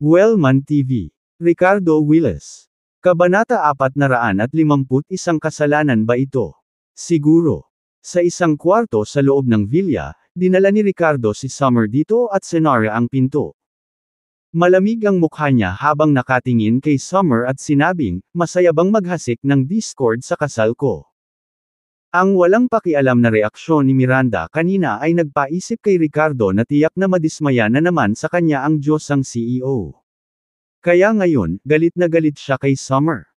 Wellman TV. Ricardo Willis. Kabanata 451 Kasalanan ba ito? Siguro. Sa isang kwarto sa loob ng villa, dinala ni Ricardo si Summer dito at sinara ang pinto. Malamig ang mukha niya habang nakatingin kay Summer at sinabing, "Masaya bang maghasik ng Discord sa kasal ko?" Ang walang pakialam na reaksyon ni Miranda kanina ay nagpaisip kay Ricardo na tiyak na madismaya na naman sa kanya ang Diyosang CEO. Kaya ngayon, galit na galit siya kay Summer.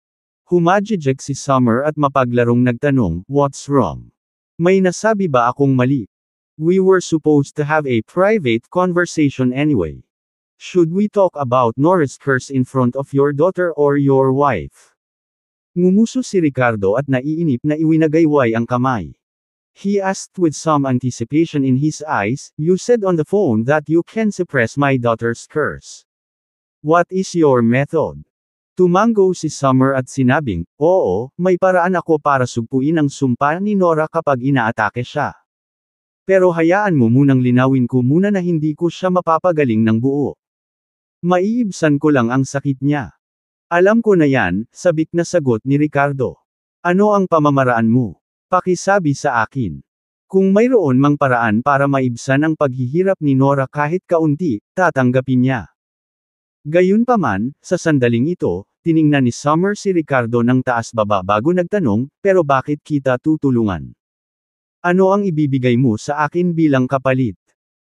Humajijek si Summer at mapaglarong nagtanong, "What's wrong? May nasabi ba akong mali? We were supposed to have a private conversation anyway. Should we talk about Nora's curse in front of your daughter or your wife?" Ngumuso si Ricardo at naiinip na iwinagayway ang kamay. He asked with some anticipation in his eyes, "You said on the phone that you can suppress my daughter's curse. What is your method?" Tumango si Summer at sinabing, "Oo, may paraan ako para sugpuin ang sumpa ni Nora kapag inaatake siya. Pero hayaan mo munang linawin ko muna na hindi ko siya mapapagaling ng buo. Maiibsan ko lang ang sakit niya." "Alam ko na yan," sabik na sagot ni Ricardo. "Ano ang pamamaraan mo? Pakisabi sa akin. Kung mayroon mang paraan para maibsan ang paghihirap ni Nora kahit kaunti, tatanggapin niya." Gayunpaman, sa sandaling ito, tiningnan ni Summer si Ricardo ng taas-baba bago nagtanong, "Pero bakit kita tutulungan? Ano ang ibibigay mo sa akin bilang kapalit?"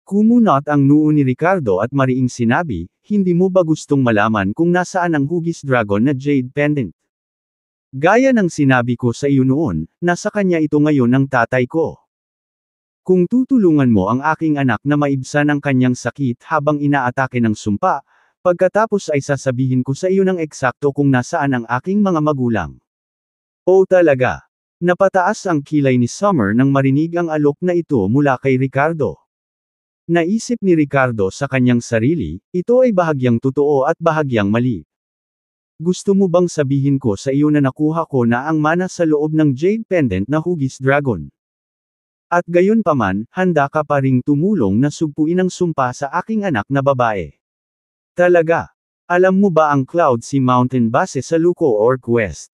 Kumunot ang noo ni Ricardo at mariing sinabi, "Hindi mo ba gustong malaman kung nasaan ang hugis dragon na jade pendant? Gaya ng sinabi ko sa iyo noon, nasa kanya ito ngayon ng tatay ko. Kung tutulungan mo ang aking anak na maibsan ang kanyang sakit habang inaatake ng sumpa, pagkatapos ay sasabihin ko sa iyo ng eksakto kung nasaan ang aking mga magulang." "Oh talaga?" Napataas ang kilay ni Summer nang marinig ang alok na ito mula kay Ricardo. Naisip ni Ricardo sa kanyang sarili, ito ay bahagyang totoo at bahagyang mali. "Gusto mo bang sabihin ko sa iyo na nakuha ko na ang mana sa loob ng jade pendant na hugis dragon? At gayon paman, handa ka pa ring tumulong na sugpuin ang sumpa sa aking anak na babae? Talaga? Alam mo ba ang Cloud Sea Mountain base sa Luko Orc West?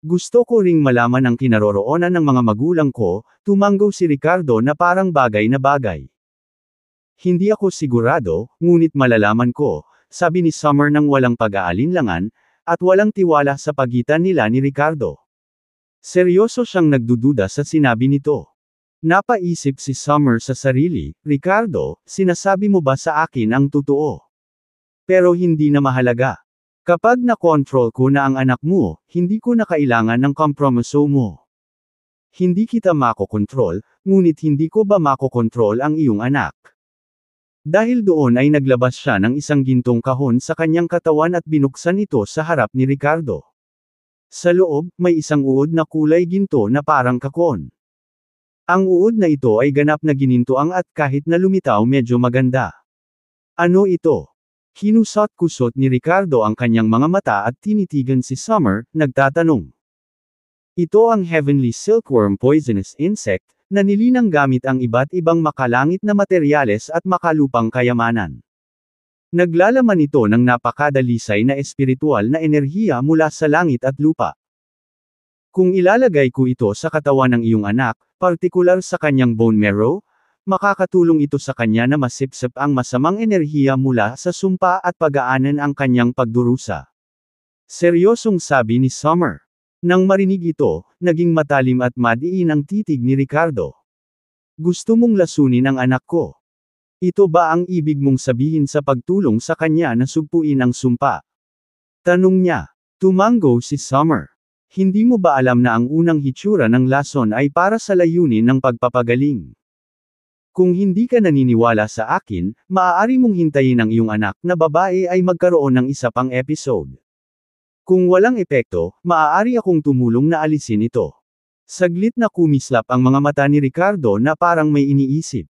Gusto ko ring malaman ang kinaroroonan ng mga magulang ko," tumango si Ricardo na parang bagay na bagay. "Hindi ako sigurado, ngunit malalaman ko," sabi ni Summer nang walang pag-aalinlangan, at walang tiwala sa pagitan nila ni Ricardo. Seryoso siyang nagdududa sa sinabi nito. Napaisip si Summer sa sarili, "Ricardo, sinasabi mo ba sa akin ang totoo? Pero hindi na mahalaga. Kapag na-control ko na ang anak mo, hindi ko na kailangan ng kompromiso mo. Hindi kita makokontrol, ngunit hindi ko ba makokontrol ang iyong anak?" Dahil doon ay naglabas siya ng isang gintong kahon sa kanyang katawan at binuksan ito sa harap ni Ricardo. Sa loob, may isang uod na kulay ginto na parang kakon. Ang uod na ito ay ganap na ginintuang at kahit na lumitaw medyo maganda. "Ano ito?" Kinusot-kusot ni Ricardo ang kanyang mga mata at tinitigan si Summer, nagtatanong. "Ito ang Heavenly Silkworm Poisonous Insect, na nilinang gamit ang iba't ibang makalangit na materyales at makalupang kayamanan. Naglalaman ito ng napakadalisay na espiritual na enerhiya mula sa langit at lupa. Kung ilalagay ko ito sa katawan ng iyong anak, partikular sa kanyang bone marrow, makakatulong ito sa kanya na masipsip ang masamang enerhiya mula sa sumpa at pagaanan ang kanyang pagdurusa." Seryosong sabi ni Summer. Nang marinig ito, naging matalim at madiin ang titig ni Ricardo. "Gusto mong lasunin ang anak ko? Ito ba ang ibig mong sabihin sa pagtulong sa kanya na sugpuin ang sumpa?" Tanong niya. Tumango si Summer. "Hindi mo ba alam na ang unang hitsura ng lason ay para sa layunin ng pagpapagaling? Kung hindi ka naniniwala sa akin, maaari mong hintayin ang iyong anak na babae ay magkaroon ng isa pang episode. Kung walang epekto, maaari akong tumulong na alisin ito." Saglit na kumislap ang mga mata ni Ricardo na parang may iniisip.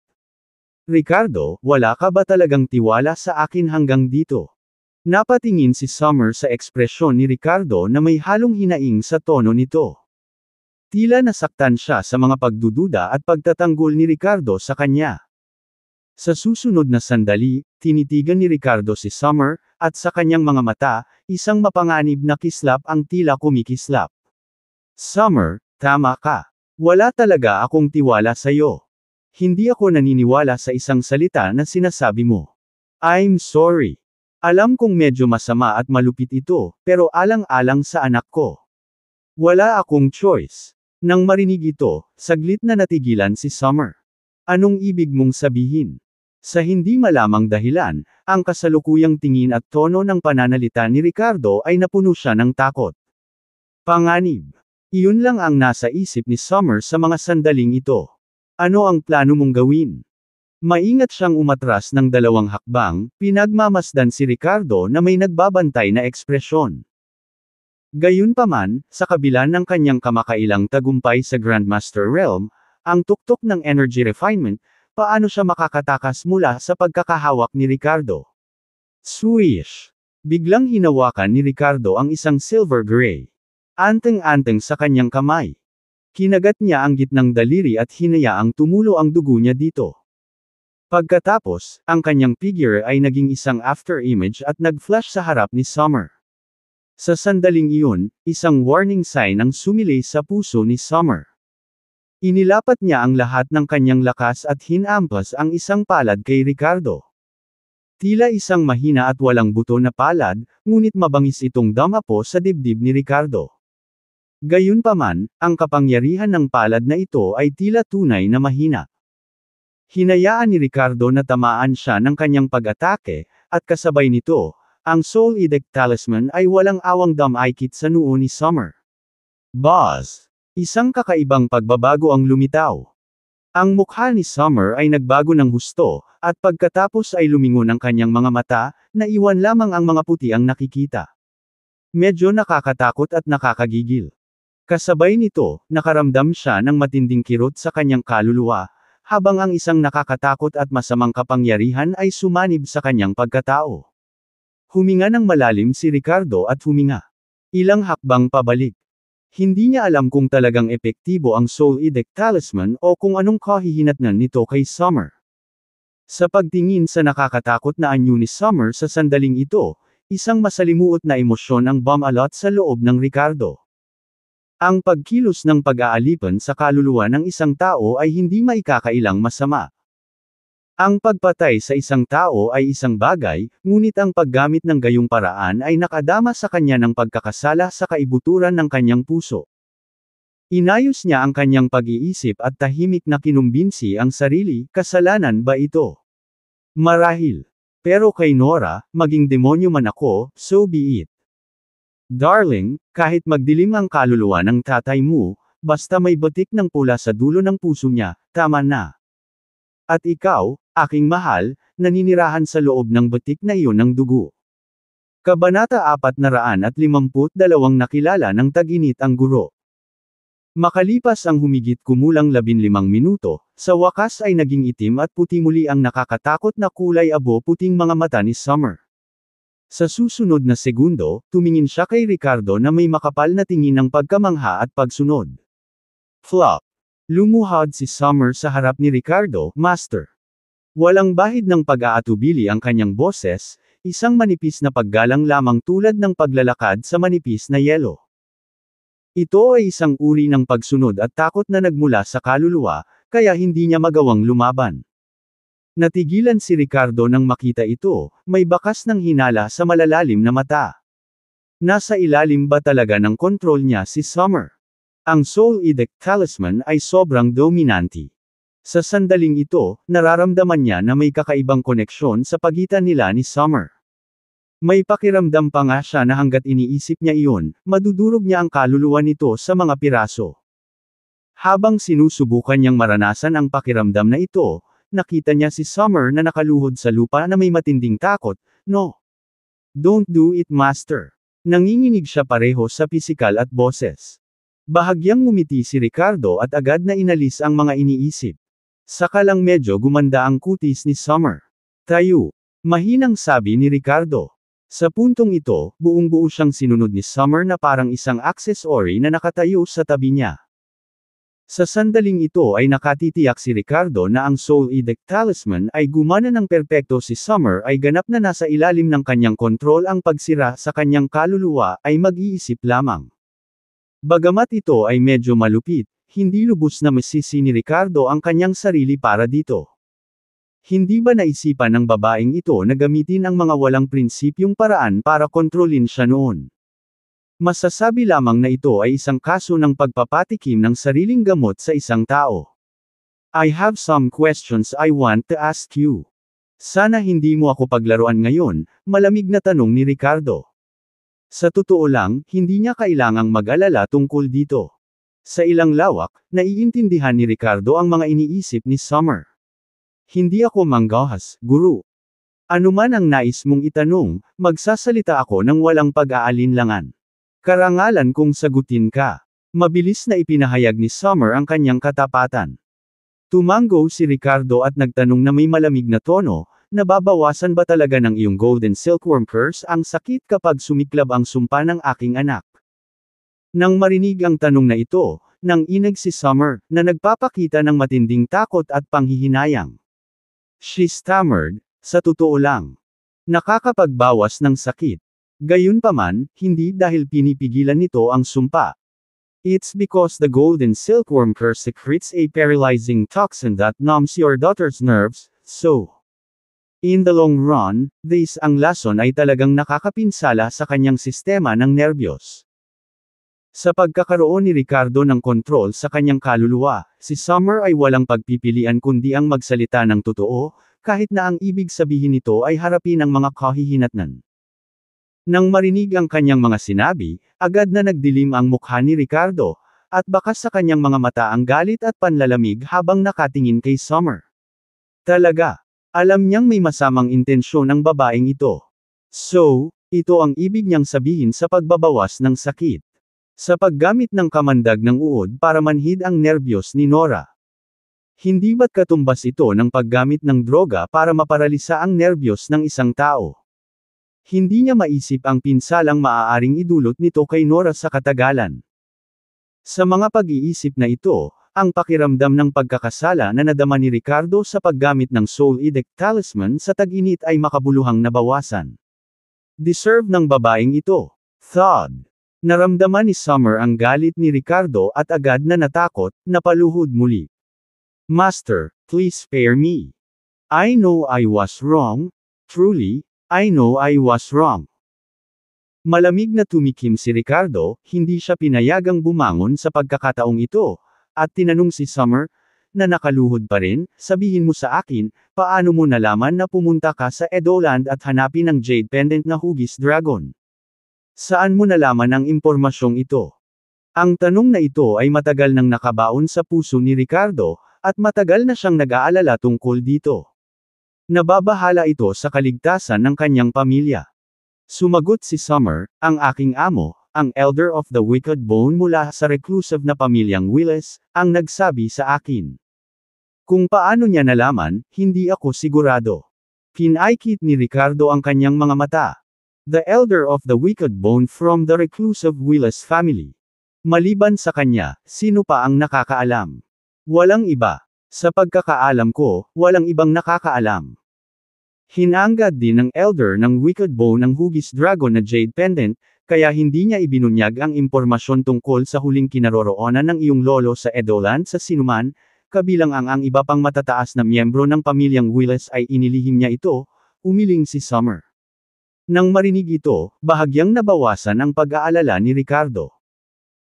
"Ricardo, wala ka ba talagang tiwala sa akin hanggang dito?" Napatingin si Summer sa ekspresyon ni Ricardo na may halong hinaing sa tono nito. Tila nasaktan siya sa mga pagdududa at pagtatanggol ni Ricardo sa kanya. Sa susunod na sandali, tinitigan ni Ricardo si Summer, at sa kanyang mga mata, isang mapanganib na kislap ang tila kumikislap. Summer, tama ka. Wala talaga akong tiwala sa'yo. Hindi ako naniniwala sa isang salita na sinasabi mo. I'm sorry. Alam kong medyo masama at malupit ito, pero alang-alang sa anak ko. Wala akong choice. Nang marinig ito, saglit na natigilan si Summer. Anong ibig mong sabihin? Sa hindi malamang dahilan, ang kasalukuyang tingin at tono ng pananalita ni Ricardo ay napuno siya ng takot. Panganib. Iyon lang ang nasa isip ni Summer sa mga sandaling ito. Ano ang plano mong gawin? Maingat siyang umatras ng 2 hakbang, pinagmamasdan si Ricardo na may nagbabantay na ekspresyon. Gayunpaman, sa kabila ng kanyang kamakailang tagumpay sa Grandmaster Realm, ang tuktok ng energy refinement, paano siya makakatakas mula sa pagkakahawak ni Ricardo? Swish! Biglang hinawakan ni Ricardo ang isang silver gray. Anteng-anteng sa kanyang kamay. Kinagat niya ang gitnang daliri at hinayaang tumulo ang dugo niya dito. Pagkatapos, ang kanyang figure ay naging isang after-image at nag-flash sa harap ni Summer. Sa sandaling iyon, isang warning sign ang sumilay sa puso ni Summer. Inilapat niya ang lahat ng kanyang lakas at hinampas ang isang palad kay Ricardo. Tila isang mahina at walang buto na palad, ngunit mabangis itong damapo sa dibdib ni Ricardo. Gayunpaman, ang kapangyarihan ng palad na ito ay tila tunay na mahina. Hinayaan ni Ricardo na tamaan siya ng kanyang pag-atake, at kasabay nito, ang Soul Edict Talisman ay walang awang damaykit sa noo ni Summer. Buzz! Isang kakaibang pagbabago ang lumitaw. Ang mukha ni Summer ay nagbago ng husto, at pagkatapos ay lumingon ang kanyang mga mata, na iwan lamang ang mga puti ang nakikita. Medyo nakakatakot at nakakagigil. Kasabay nito, nakaramdam siya ng matinding kirot sa kanyang kaluluwa, habang ang isang nakakatakot at masamang kapangyarihan ay sumanib sa kanyang pagkatao. Huminga ng malalim si Ricardo at huminga. Ilang hakbang pabalik. Hindi niya alam kung talagang epektibo ang Soul Edict Talisman o kung anong kahihinatnan nito kay Summer. Sa pagtingin sa nakakatakot na anyo ni Summer sa sandaling ito, isang masalimuot na emosyon ang bumalot sa loob ng Ricardo. Ang pagkilos ng pag-aalipan sa kaluluwa ng isang tao ay hindi maikakailang masama. Ang pagpatay sa isang tao ay isang bagay, ngunit ang paggamit ng gayong paraan ay nakadama sa kanya ng pagkakasala sa kaibuturan ng kanyang puso. Inayos niya ang kanyang pag-iisip at tahimik na kinumbinsi ang sarili, kasalanan ba ito? Marahil. Pero kay Nora, maging demonyo man ako, so be it. Darling, kahit magdilim ang kaluluwa ng tatay mo, basta may batik ng pula sa dulo ng puso niya, tama na. At ikaw, aking mahal, naninirahan sa loob ng batik na iyon ng dugo. Kabanata 452 Nakilala ng tag-init ang guro. Makalipas ang humigit kumulang 15 minuto, sa wakas ay naging itim at puti muli ang nakakatakot na kulay abo-puting mga mata ni Summer. Sa susunod na segundo, tumingin siya kay Ricardo na may makapal na tingin ng pagkamangha at pagsunod. Flop! Lumuhod si Summer sa harap ni Ricardo, Master. Walang bahid ng pag-aatubili ang kanyang boses, isang manipis na paggalang lamang tulad ng paglalakad sa manipis na yelo. Ito ay isang uri ng pagsunod at takot na nagmula sa kaluluwa, kaya hindi niya magawang lumaban. Natigilan si Ricardo nang makita ito, may bakas ng hinala sa malalalim na mata. Nasa ilalim ba talaga ng kontrol niya si Summer? Ang Soul Edict Talisman ay sobrang dominante. Sa sandaling ito, nararamdaman niya na may kakaibang koneksyon sa pagitan nila ni Summer. May pakiramdam pa nga siya na hanggat iniisip niya iyon, madudurog niya ang kaluluwa nito sa mga piraso. Habang sinusubukan niyang maranasan ang pakiramdam na ito, nakita niya si Summer na nakaluhod sa lupa na may matinding takot. No. Don't do it, Master. Nanginginig siya pareho sa pisikal at boses. Bahagyang ngumiti si Ricardo at agad na inalis ang mga iniisip. Saka lang medyo gumanda ang kutis ni Summer. Tayo. Mahinang sabi ni Ricardo. Sa puntong ito, buong-buo siyang sinunod ni Summer na parang isang accessory na nakatayo sa tabi niya. Sa sandaling ito ay nakatitiyak si Ricardo na ang Soul Edict Talisman ay gumana ng perpekto. Si Summer ay ganap na nasa ilalim ng kanyang kontrol. Ang pagsira sa kanyang kaluluwa ay mag-iisip lamang. Bagamat ito ay medyo malupit, hindi lubos na masisi ni Ricardo ang kanyang sarili para dito. Hindi ba naisipan ng babaeng ito na gamitin ang mga walang prinsipyong paraan para kontrolin siya noon? Masasabi lamang na ito ay isang kaso ng pagpapatikim ng sariling gamot sa isang tao. I have some questions I want to ask you. Sana hindi mo ako paglaruan ngayon, malamig na tanong ni Ricardo. Sa totoo lang, hindi niya kailangang mag-alala tungkol dito. Sa ilang lawak, naiintindihan ni Ricardo ang mga iniisip ni Summer. Hindi ako manggahas, guru. Ano man ang nais mong itanong, magsasalita ako ng walang pag-aalinlangan. Karangalan kung sagutin ka. Mabilis na ipinahayag ni Summer ang kanyang katapatan. Tumango si Ricardo at nagtanong na may malamig na tono, nababawasan ba talaga ng iyong golden silkworm curse ang sakit kapag sumiklab ang sumpa ng aking anak? Nang marinig ang tanong na ito, nang inag si Summer, na nagpapakita ng matinding takot at panghihinayang. She stammered, sa totoo lang. Nakakapagbawas ng sakit. Gayunpaman, hindi dahil pinipigilan nito ang sumpa. It's because the golden silkworm curse secretes a paralyzing toxin that numbs your daughter's nerves, so. In the long run, this ang lason ay talagang nakakapinsala sa kanyang sistema ng nerbiyos. Sa pagkakaroon ni Ricardo ng kontrol sa kanyang kaluluwa, si Summer ay walang pagpipilian kundi ang magsalita ng totoo, kahit na ang ibig sabihin nito ay harapin ang mga kahihinatnan. Nang marinig ang kanyang mga sinabi, agad na nagdilim ang mukha ni Ricardo, at bakas sa kanyang mga mata ang galit at panlalamig habang nakatingin kay Summer. Talaga, alam niyang may masamang intensyon ang babaeng ito. So, ito ang ibig niyang sabihin sa pagbabawas ng sakit. Sa paggamit ng kamandag ng uod para manhid ang nerbiyos ni Nora. Hindi ba't katumbas ito ng paggamit ng droga para maparalisa ang nerbiyos ng isang tao? Hindi niya maisip ang pinsalang maaaring idulot nito kay Nora sa katagalan. Sa mga pag-iisip na ito, ang pakiramdam ng pagkakasala na nadama ni Ricardo sa paggamit ng Soul Edict Talisman sa tag-init ay makabuluhang nabawasan. Deserve ng babaeng ito. Thud. Naramdaman ni Summer ang galit ni Ricardo at agad na natakot, napaluhod muli. Master, please spare me. I know I was wrong. Truly, I know I was wrong. Malamig na tumikim si Ricardo, hindi siya pinayagang bumangon sa pagkakataong ito, at tinanong si Summer, na nakaluhod pa rin, sabihin mo sa akin, paano mo nalaman na pumunta ka sa Edoland at hanapin ang jade pendant na hugis dragon? Saan mo nalaman ang impormasyong ito? Ang tanong na ito ay matagal nang nakabaon sa puso ni Ricardo, at matagal na siyang nag-aalala tungkol dito. Nababahala ito sa kaligtasan ng kanyang pamilya. Sumagot si Summer, ang aking amo, ang elder of the wicked bone mula sa reclusive na pamilyang Willis, ang nagsabi sa akin. Kung paano niya nalaman, hindi ako sigurado. Pinaikit ni Ricardo ang kanyang mga mata. The elder of the wicked bone from the reclusive Willis family. Maliban sa kanya, sino pa ang nakakaalam? Walang iba. Sa pagkakaalam ko, walang ibang nakakaalam. Hinangad din ng elder ng wicked bone ang hugis dragon na jade pendant, kaya hindi niya ibinunyag ang impormasyon tungkol sa huling kinaroroonan ng iyong lolo sa Edoland sa sinuman, kabilang ang iba pang matataas na miyembro ng pamilyang Willis ay inilihim niya ito, umiling si Summer. Nang marinig ito, bahagyang nabawasan ang pag-aalala ni Ricardo.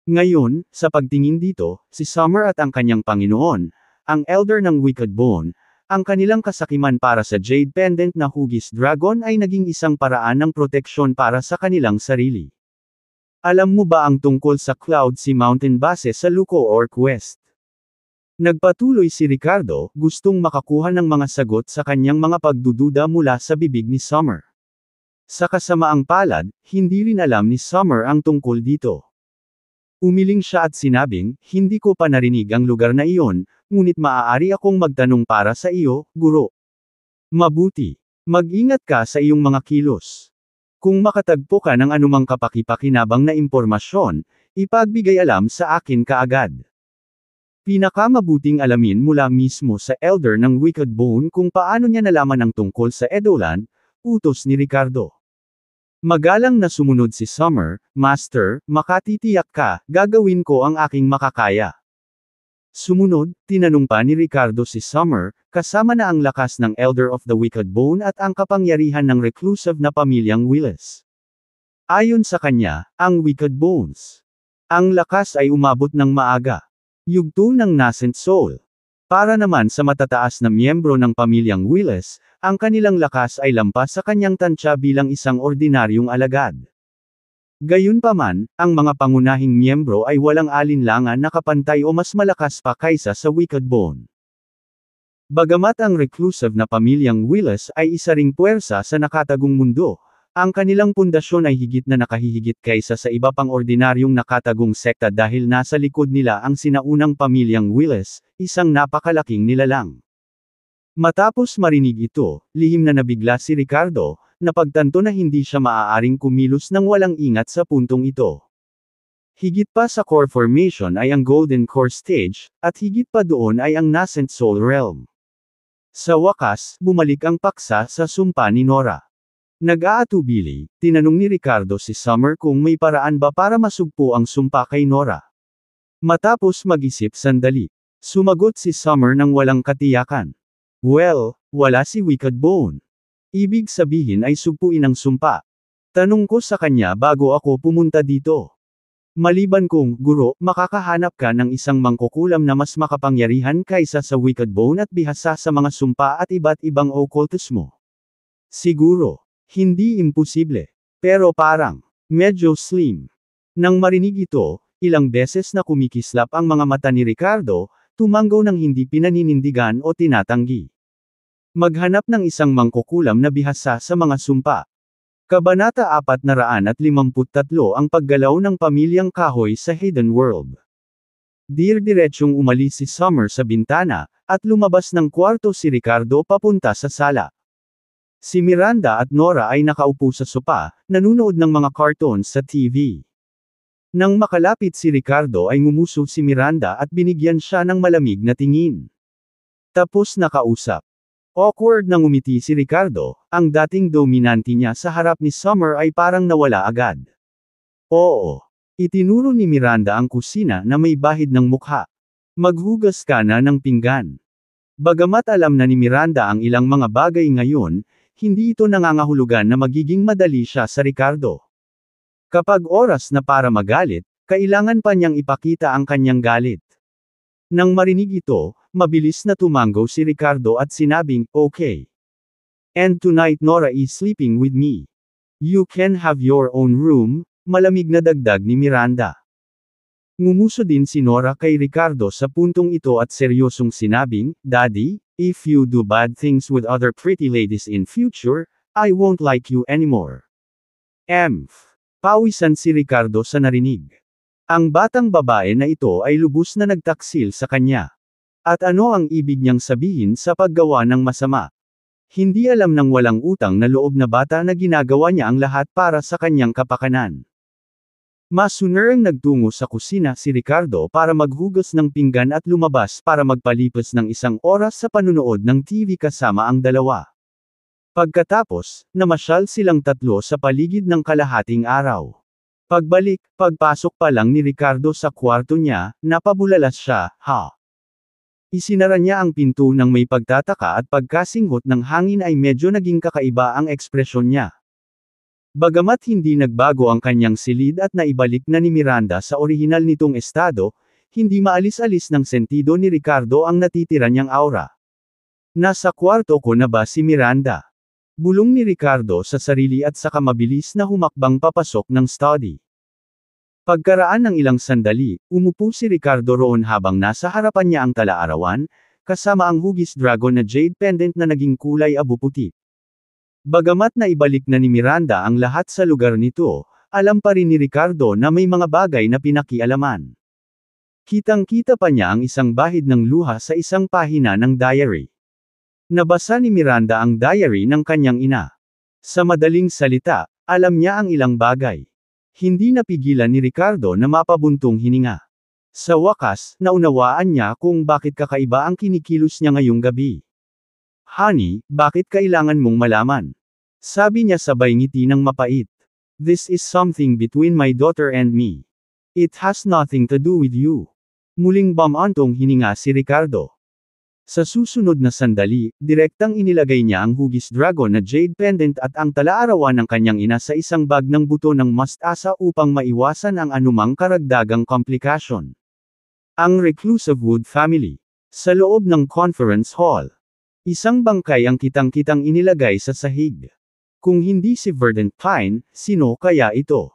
Ngayon, sa pagtingin dito, si Summer at ang kanyang Panginoon, ang elder ng wicked bone, ang kanilang kasakiman para sa jade pendant na hugis dragon ay naging isang paraan ng proteksyon para sa kanilang sarili. Alam mo ba ang tungkol sa Cloud Sea Mountain base sa Luco Orc West? Nagpatuloy si Ricardo, gustong makakuha ng mga sagot sa kanyang mga pagdududa mula sa bibig ni Summer. Sa kasamaang palad, hindi rin alam ni Summer ang tungkol dito. Umiling siya at sinabing, hindi ko pa narinig ang lugar na iyon, ngunit maaari akong magtanong para sa iyo, guro. Mabuti. Mag-ingat ka sa iyong mga kilos. Kung makatagpo ka ng anumang kapaki-pakinabang na impormasyon, ipagbigay alam sa akin kaagad. Pinakamabuting alamin mula mismo sa elder ng Wicked Bone kung paano niya nalaman ang tungkol sa Edolan, utos ni Ricardo. Magalang na sumunod si Summer, Master, makatitiyak ka, gagawin ko ang aking makakaya. Sumunod, tinanong pa ni Ricardo si Summer, kasama na ang lakas ng Elder of the Wicked Bone at ang kapangyarihan ng reclusive na pamilyang Willis. Ayon sa kanya, ang Wicked Bones. Ang lakas ay umabot ng maaga. Yugto ng Nascent Soul. Para naman sa matataas na miyembro ng pamilyang Willis, ang kanilang lakas ay lampas sa kanyang tansya bilang isang ordinaryong alagad. Gayunpaman, ang mga pangunahing miyembro ay walang alinlangan na kapantay o mas malakas pa kaysa sa Wicked Bone. Bagamat ang reclusive na pamilyang Willis ay isa ring puwersa sa nakatagong mundo, ang kanilang pundasyon ay higit na nakahihigit kaysa sa iba pang ordinaryong nakatagong sekta dahil nasa likod nila ang sinaunang pamilyang Willis, isang napakalaking nilalang. Matapos marinig ito, lihim na nabigla si Ricardo, napagtanto na hindi siya maaaring kumilos nang walang ingat sa puntong ito. Higit pa sa core formation ay ang Golden Core Stage, at higit pa doon ay ang Nascent Soul Realm. Sa wakas, bumalik ang paksa sa sumpa ni Nora. Nag-aatubili, tinanong ni Ricardo si Summer kung may paraan ba para masugpo ang sumpa kay Nora. Matapos mag-isip sandali, sumagot si Summer nang walang katiyakan. Well, wala si Wicked Bone. Ibig sabihin ay sugpuin ang sumpa. Tanong ko sa kanya bago ako pumunta dito. Maliban kung, guro, makakahanap ka ng isang mangkukulam na mas makapangyarihan kaysa sa Wicked Bone at bihasa sa mga sumpa at iba't ibang occultismo. Siguro. Hindi imposible. Pero parang, medyo slim. Nang marinig ito, ilang beses na kumikislap ang mga mata ni Ricardo, tumanggaw ng hindi pinaninindigan o tinatanggi. Maghanap ng isang mangkukulam na bihasa sa mga sumpa. Kabanata 453 ang paggalaw ng pamilyang kahoy sa Hidden World. Dir-diretsyong umalis si Summer sa bintana, at lumabas ng kwarto si Ricardo papunta sa sala. Si Miranda at Nora ay nakaupo sa sopa, nanunood ng mga cartoons sa TV. Nang makalapit si Ricardo ay ngumuso si Miranda at binigyan siya ng malamig na tingin. Tapos nakausap. Awkward na ngumiti si Ricardo, ang dating dominante niya sa harap ni Summer ay parang nawala agad. Oo. Itinuro ni Miranda ang kusina na may bahid ng mukha. Maghugas ka na ng pinggan. Bagamat alam na ni Miranda ang ilang mga bagay ngayon, hindi ito nangangahulugan na magiging madali siya sa Ricardo. Kapag oras na para magalit, kailangan pa niyang ipakita ang kanyang galit. Nang marinig ito, mabilis na tumanggo si Ricardo at sinabing, okay. And tonight Nora is sleeping with me. You can have your own room, malamig na dagdag ni Miranda. Ngumuso din si Nora kay Ricardo sa puntong ito at seryosong sinabing, Daddy, if you do bad things with other pretty ladies in future, I won't like you anymore. Pawisan si Ricardo sa narinig. Ang batang babae na ito ay lubos na nagtaksil sa kanya. At ano ang ibig niyang sabihin sa paggawa ng masama? Hindi alam ng walang utang na loob na bata na ginagawa niya ang lahat para sa kanyang kapakanan. Masunerang nagtungo sa kusina si Ricardo para maghugas ng pinggan at lumabas para magpalipas ng isang oras sa panunood ng TV kasama ang dalawa. Pagkatapos, namasyal silang tatlo sa paligid ng kalahating araw. Pagpasok pa lang ni Ricardo sa kwarto niya, napabulalas siya, ha? Isinara niya ang pinto nang may pagtataka at pagkasinghot ng hangin ay medyo naging kakaiba ang ekspresyon niya. Bagamat hindi nagbago ang kanyang silid at naibalik na ni Miranda sa orihinal nitong estado, hindi maalis-alis ng sentido ni Ricardo ang natitira niyang aura. Nasa kwarto ko na ba si Miranda? Bulong ni Ricardo sa sarili at saka mabilis na humakbang papasok ng study. Pagkaraan ng ilang sandali, umupo si Ricardo roon habang nasa harapan niya ang tala-arawan, kasama ang hugis dragon na jade pendant na naging kulay abu-puti. Bagamat na ibalik na ni Miranda ang lahat sa lugar nito, alam pa rin ni Ricardo na may mga bagay na pinakialaman. Kitang-kita pa niya ang isang bahid ng luha sa isang pahina ng diary. Nabasa ni Miranda ang diary ng kanyang ina. Sa madaling salita, alam niya ang ilang bagay. Hindi napigilan ni Ricardo na mapabuntong hininga. Sa wakas, naunawaan niya kung bakit kakaiba ang kinikilos niya ngayong gabi. Honey, bakit kailangan mong malaman? Sabi niya sabay ngiti ng mapait. This is something between my daughter and me. It has nothing to do with you. Muling bumantong hininga si Ricardo. Sa susunod na sandali, direktang inilagay niya ang hugis dragon na jade pendant at ang talaarawan ng kanyang ina sa isang bag ng buto ng mustasa upang maiwasan ang anumang karagdagang komplikasyon. Ang Reclusive Wood Family. Sa loob ng conference hall. Isang bangkay ang kitang-kitang inilagay sa sahig. Kung hindi si Verdant Pine, sino kaya ito?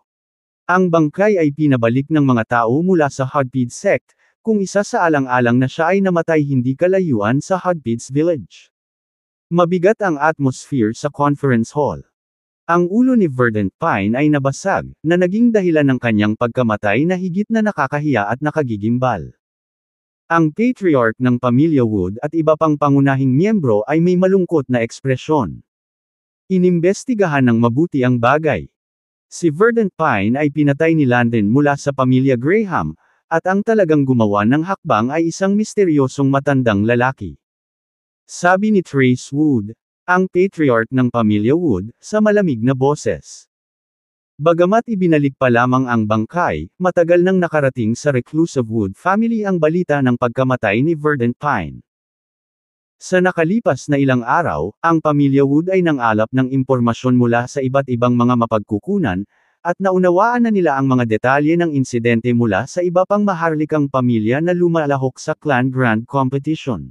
Ang bangkay ay pinabalik ng mga tao mula sa Hudpid sect, kung isa sa alang-alang na siya ay namatay hindi kalayuan sa Hudpid's village. Mabigat ang atmosphere sa conference hall. Ang ulo ni Verdant Pine ay nabasag, na naging dahilan ng kanyang pagkamatay na higit na nakakahiya at nakagigimbal. Ang patriarch ng pamilya Wood at iba pang pangunahing miyembro ay may malungkot na ekspresyon. Inimbestigahan ng mabuti ang bagay. Si Verdant Pine ay pinatay ni Landon mula sa pamilya Graham, at ang talagang gumawa ng hakbang ay isang misteryosong matandang lalaki. Sabi ni Trace Wood, ang patriarch ng pamilya Wood, sa malamig na boses. Bagamat ibinalik pa lamang ang bangkay, matagal nang nakarating sa Reclusive Wood Family ang balita ng pagkamatay ni Verdant Pine. Sa nakalipas na ilang araw, ang pamilya Wood ay nangalap ng impormasyon mula sa iba't ibang mga mapagkukunan, at naunawaan na nila ang mga detalye ng insidente mula sa iba pang maharlikang pamilya na lumalahok sa Clan Grand Competition.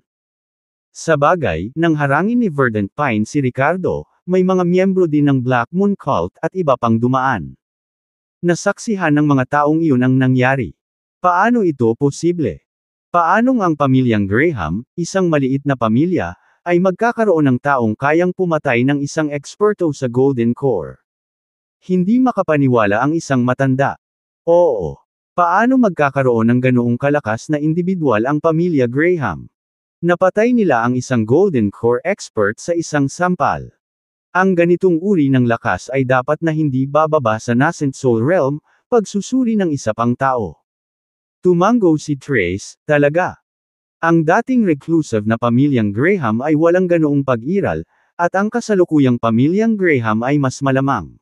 Sa bagay, nang harangin ni Verdant Pine si Ricardo, may mga miyembro din ng Black Moon Cult at iba pang dumaan. Nasaksihan ng mga taong iyon ang nangyari. Paano ito posible? Paanong ang pamilyang Graham, isang maliit na pamilya, ay magkakaroon ng taong kayang pumatay ng isang eksperto sa Golden Core? Hindi makapaniwala ang isang matanda. Oo. Paano magkakaroon ng ganoong kalakas na individual ang pamilya Graham? Napatay nila ang isang Golden Core expert sa isang sampal. Ang ganitong uri ng lakas ay dapat na hindi bababa sa nascent soul realm, pagsusuri ng isa pang tao. Tumango si Trace, talaga. Ang dating reclusive na pamilyang Graham ay walang ganoong pag-iral, at ang kasalukuyang pamilyang Graham ay mas malamang.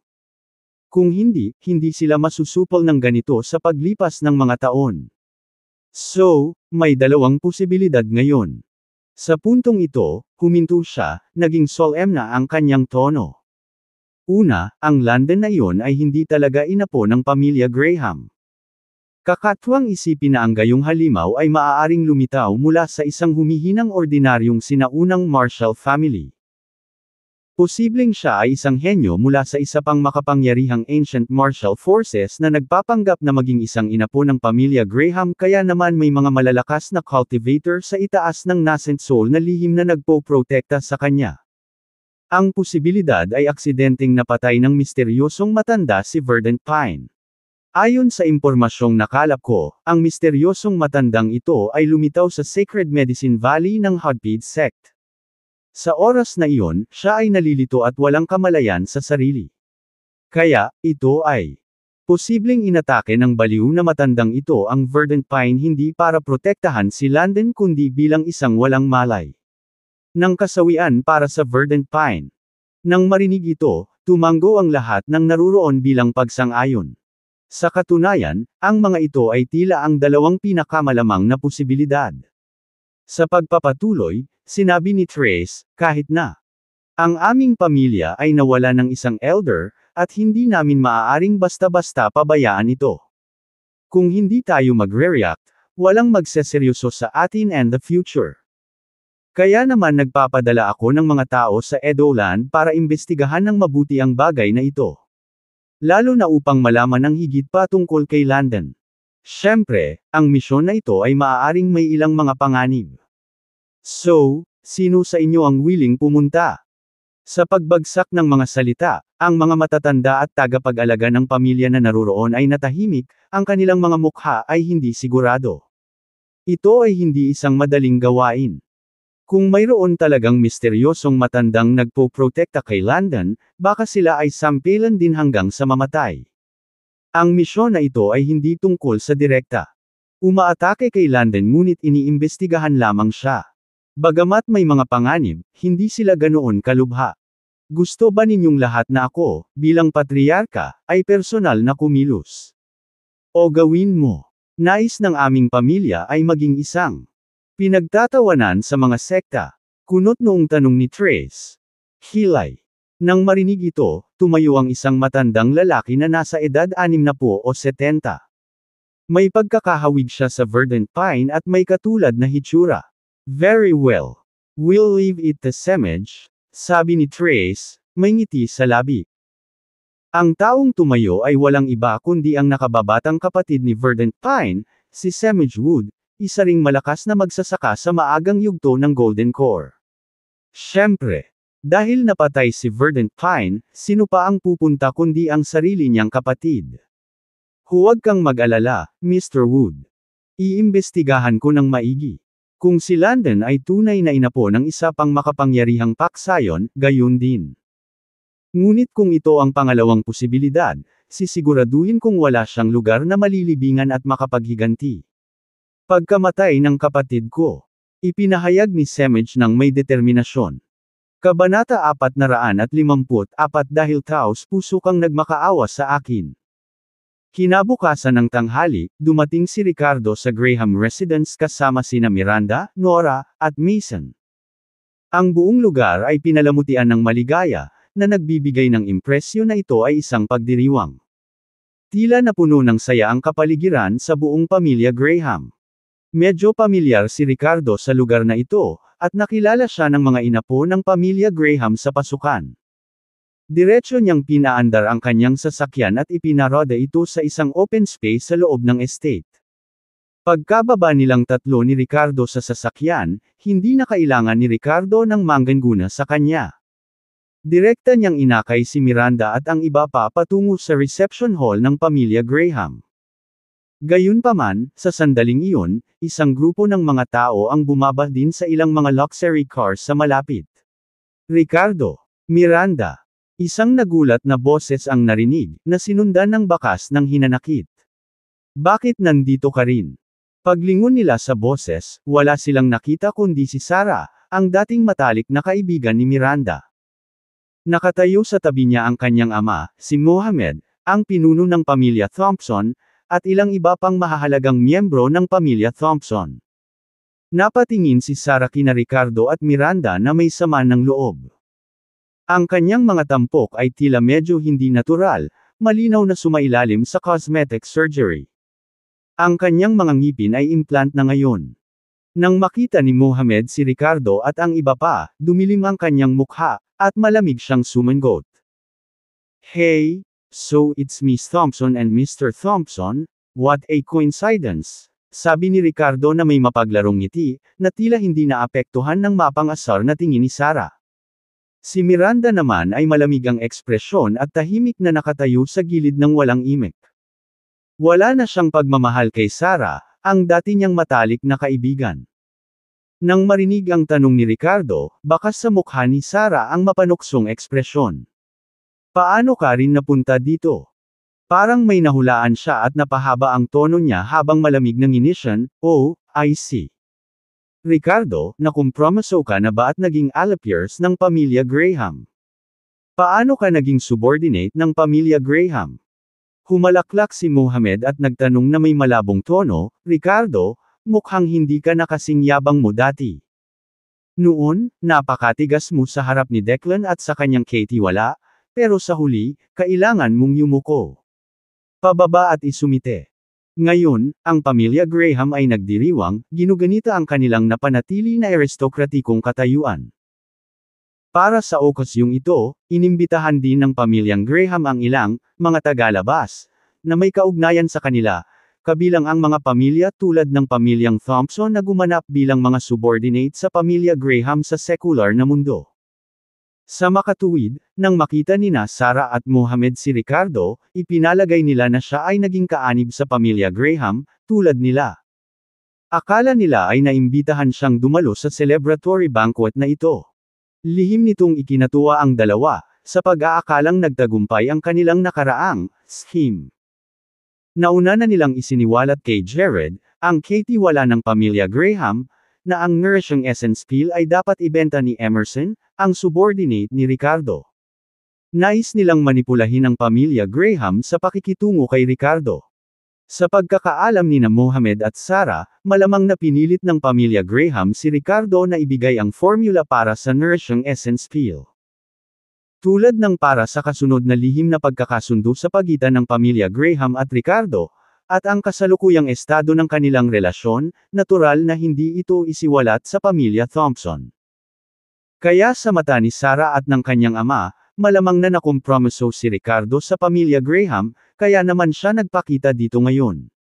Kung hindi, hindi sila masusupol ng ganito sa paglipas ng mga taon. So, may dalawang posibilidad ngayon. Sa puntong ito, huminto siya, naging solemn na ang kanyang tono. Una, ang London na iyon ay hindi talaga inapo ng pamilya Graham. Kakatuwang isipin na ang gayong halimaw ay maaaring lumitaw mula sa isang humihinang ordinaryong sinaunang Marshall family. Posibleng siya ay isang henyo mula sa isa pang makapangyarihang ancient martial forces na nagpapanggap na maging isang inapo ng pamilya Graham kaya naman may mga malalakas na cultivator sa itaas ng nascent soul na lihim na nagpo-protekta sa kanya. Ang posibilidad ay aksidenteng napatay ng misteryosong matanda si Verdant Pine. Ayon sa impormasyong nakalap ko, ang misteryosong matandang ito ay lumitaw sa Sacred Medicine Valley ng Hudpid sect. Sa oras na iyon, siya ay nalilito at walang kamalayan sa sarili. Kaya, ito ay posibleng inatake ng baliw na matandang ito ang Verdant Pine hindi para protektahan si Landon kundi bilang isang walang malay. Nang kasawian para sa Verdant Pine. Nang marinig ito, tumango ang lahat ng naruroon bilang pagsang-ayon. Sa katunayan, ang mga ito ay tila ang dalawang pinakamalamang na posibilidad. Sa pagpapatuloy, sinabi ni Trace, kahit na ang aming pamilya ay nawala ng isang elder, at hindi namin maaaring basta-basta pabayaan ito. Kung hindi tayo magre-react, walang magseseryoso sa atin and the future. Kaya naman nagpapadala ako ng mga tao sa Edoland para imbestigahan ng mabuti ang bagay na ito. Lalo na upang malaman ang higit pa tungkol kay Landon. Siyempre, ang misyon na ito ay maaaring may ilang mga panganib. So, sino sa inyo ang willing pumunta? Sa pagbagsak ng mga salita, ang mga matatanda at tagapag-alaga ng pamilya na naruroon ay natahimik, ang kanilang mga mukha ay hindi sigurado. Ito ay hindi isang madaling gawain. Kung mayroon talagang misteryosong matandang nagpo-protekta kay Landon, baka sila ay sampilan din hanggang sa mamatay. Ang misyon na ito ay hindi tungkol sa direkta Umaatake kay London ngunit iniimbestigahan lamang siya. Bagamat may mga panganib, hindi sila ganoon kalubha. Gusto ba ninyong lahat na ako, bilang patriarka, ay personal na kumilos? O gawin mo? Nais ng aming pamilya ay maging isang pinagtatawanan sa mga sekta. Kunot noong tanong ni Trace. Hilay. Nang marinig ito, tumayo ang isang matandang lalaki na nasa edad 60 o 70. May pagkakahawig siya sa verdant pine at may katulad na hitsura. Very well. We'll leave it to Semej, sabi ni Trace, may ngiti sa labi. Ang taong tumayo ay walang iba kundi ang nakababatang kapatid ni Verdant Pine, si Semej Wood, isa ring malakas na magsasaka sa maagang yugto ng Golden Core. Siyempre, dahil napatay si Verdant Pine, sino pa ang pupunta kundi ang sarili niyang kapatid? Huwag kang mag-alala, Mr. Wood. Iimbestigahan ko ng maigi. Kung si London ay tunay na inapo ng isa pang makapangyarihang paksayon, gayon din. Ngunit kung ito ang pangalawang posibilidad, sisiguraduhin kong wala siyang lugar na malilibingan at makapaghiganti. Pagkamatay ng kapatid ko, ipinahayag ni Semej ng may determinasyon. Kabanata 454 dahil taos puso kang nagmakaawa sa akin. Kinabukasan ng tanghali, dumating si Ricardo sa Graham residence kasama sina Miranda, Nora, at Mason. Ang buong lugar ay pinalamutian ng maligaya, na nagbibigay ng impresyon na ito ay isang pagdiriwang. Tila napuno ng saya ang kapaligiran sa buong pamilya Graham. Medyo pamilyar si Ricardo sa lugar na ito, at nakilala siya ng mga inapo ng pamilya Graham sa pasukan. Diretso niyang pinaandar ang kanyang sasakyan at ipinaroda ito sa isang open space sa loob ng estate. Pagkababa nilang tatlo ni Ricardo sa sasakyan, hindi na kailangan ni Ricardo ng mangganguna sa kanya. Direkta niyang inakay si Miranda at ang iba pa patungo sa reception hall ng pamilya Graham. Gayunpaman, sa sandaling iyon, isang grupo ng mga tao ang bumaba din sa ilang mga luxury cars sa malapit. Ricardo, Miranda. Isang nagulat na boses ang narinig, na sinundan ng bakas ng hinanakit. Bakit nandito ka rin? Paglingon nila sa boses, wala silang nakita kundi si Sarah, ang dating matalik na kaibigan ni Miranda. Nakatayo sa tabi niya ang kanyang ama, si Mohammed, ang pinuno ng pamilya Thompson, at ilang iba pang mahahalagang miyembro ng pamilya Thompson. Napatingin si Sarah kina Ricardo at Miranda na may sama ng loob. Ang kanyang mga tampok ay tila medyo hindi natural, malinaw na sumailalim sa cosmetic surgery. Ang kanyang mga ngipin ay implant na ngayon. Nang makita ni Mohammed si Ricardo at ang iba pa, dumilim ang kanyang mukha, at malamig siyang sumangot. Hey, so it's Miss Thompson and Mr. Thompson, what a coincidence, sabi ni Ricardo na may mapaglarong ngiti, na tila hindi naapektuhan ng mapangasar na tingin ni Sarah. Si Miranda naman ay malamig ang ekspresyon at tahimik na nakatayo sa gilid ng walang imik. Wala na siyang pagmamahal kay Sarah, ang dati niyang matalik na kaibigan. Nang marinig ang tanong ni Ricardo, bakas sa mukha ni Sarah ang mapanuksong ekspresyon. Paano ka rin napunta dito? Parang may nahulaan siya at napahaba ang tono niya habang malamig ng inisyon, oh, I see. Ricardo, nakumpromiso ka na ba at naging allipiers ng pamilya Graham? Paano ka naging subordinate ng pamilya Graham? Humalaklak si Mohammed at nagtanong na may malabong tono, Ricardo, mukhang hindi ka na kasing yabang mo dati. Noon, napakatigas mo sa harap ni Declan at sa kanyang Katie wala, pero sa huli, kailangan mong yumuko. Pababa at isumite. Ngayon, ang pamilya Graham ay nagdiriwang, ginuganita ang kanilang napanatili na aristokratikong katayuan. Para sa okasyong ito, inimbitahan din ng pamilyang Graham ang ilang, mga tagalabas, na may kaugnayan sa kanila, kabilang ang mga pamilya tulad ng pamilyang Thompson na gumanap bilang mga subordinate sa pamilya Graham sa sekular na mundo. Sa makatuwid, nang makita nina Sarah at Mohammed si Ricardo, ipinalagay nila na siya ay naging kaanib sa pamilya Graham, tulad nila. Akala nila ay naimbitahan siyang dumalo sa celebratory banquet na ito. Lihim nitong ikinatuwa ang dalawa, sa pag-aakalang nagtagumpay ang kanilang nakaraang scheme. Nauna na nilang isiniwalat kay Jared, ang katiwala ng pamilya Graham, na ang Nourishing Essence Pill ay dapat ibenta ni Emerson, ang subordinate ni Ricardo. Nais nilang manipulahin ang pamilya Graham sa pakikitungo kay Ricardo. Sa pagkakaalam ni Mohamed at Sarah, malamang na pinilit ng pamilya Graham si Ricardo na ibigay ang formula para sa Nourishing Essence Pill. Tulad ng para sa kasunod na lihim na pagkakasundo sa pagitan ng pamilya Graham at Ricardo, at ang kasalukuyang estado ng kanilang relasyon, natural na hindi ito isiwalat sa pamilya Thompson. Kaya sa mata ni Sarah at ng kanyang ama, malamang na nakompromiso si Ricardo sa pamilya Graham, kaya naman siya nagpakita dito ngayon.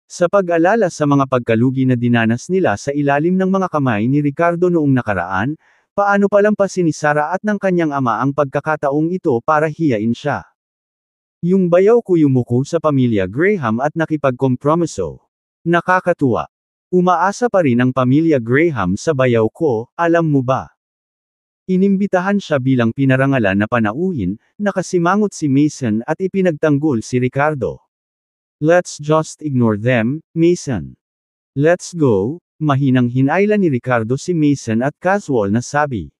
Sa pag-alala sa mga pagkalugi na dinanas nila sa ilalim ng mga kamay ni Ricardo noong nakaraan, paano palampasin ni Sarah at ng kanyang ama ang pagkakataong ito para hiyain siya? Yung bayaw ko yumuko sa pamilya Graham at nakipagkompromiso. Nakakatuwa. Umaasa pa rin ang pamilya Graham sa bayaw ko, alam mo ba? Inimbitahan siya bilang pinarangalan na panauhin, nakasimangot si Mason at ipinagtanggol si Ricardo. Let's just ignore them, Mason. Let's go, mahinang hinayla ni Ricardo si Mason at casual na sabi.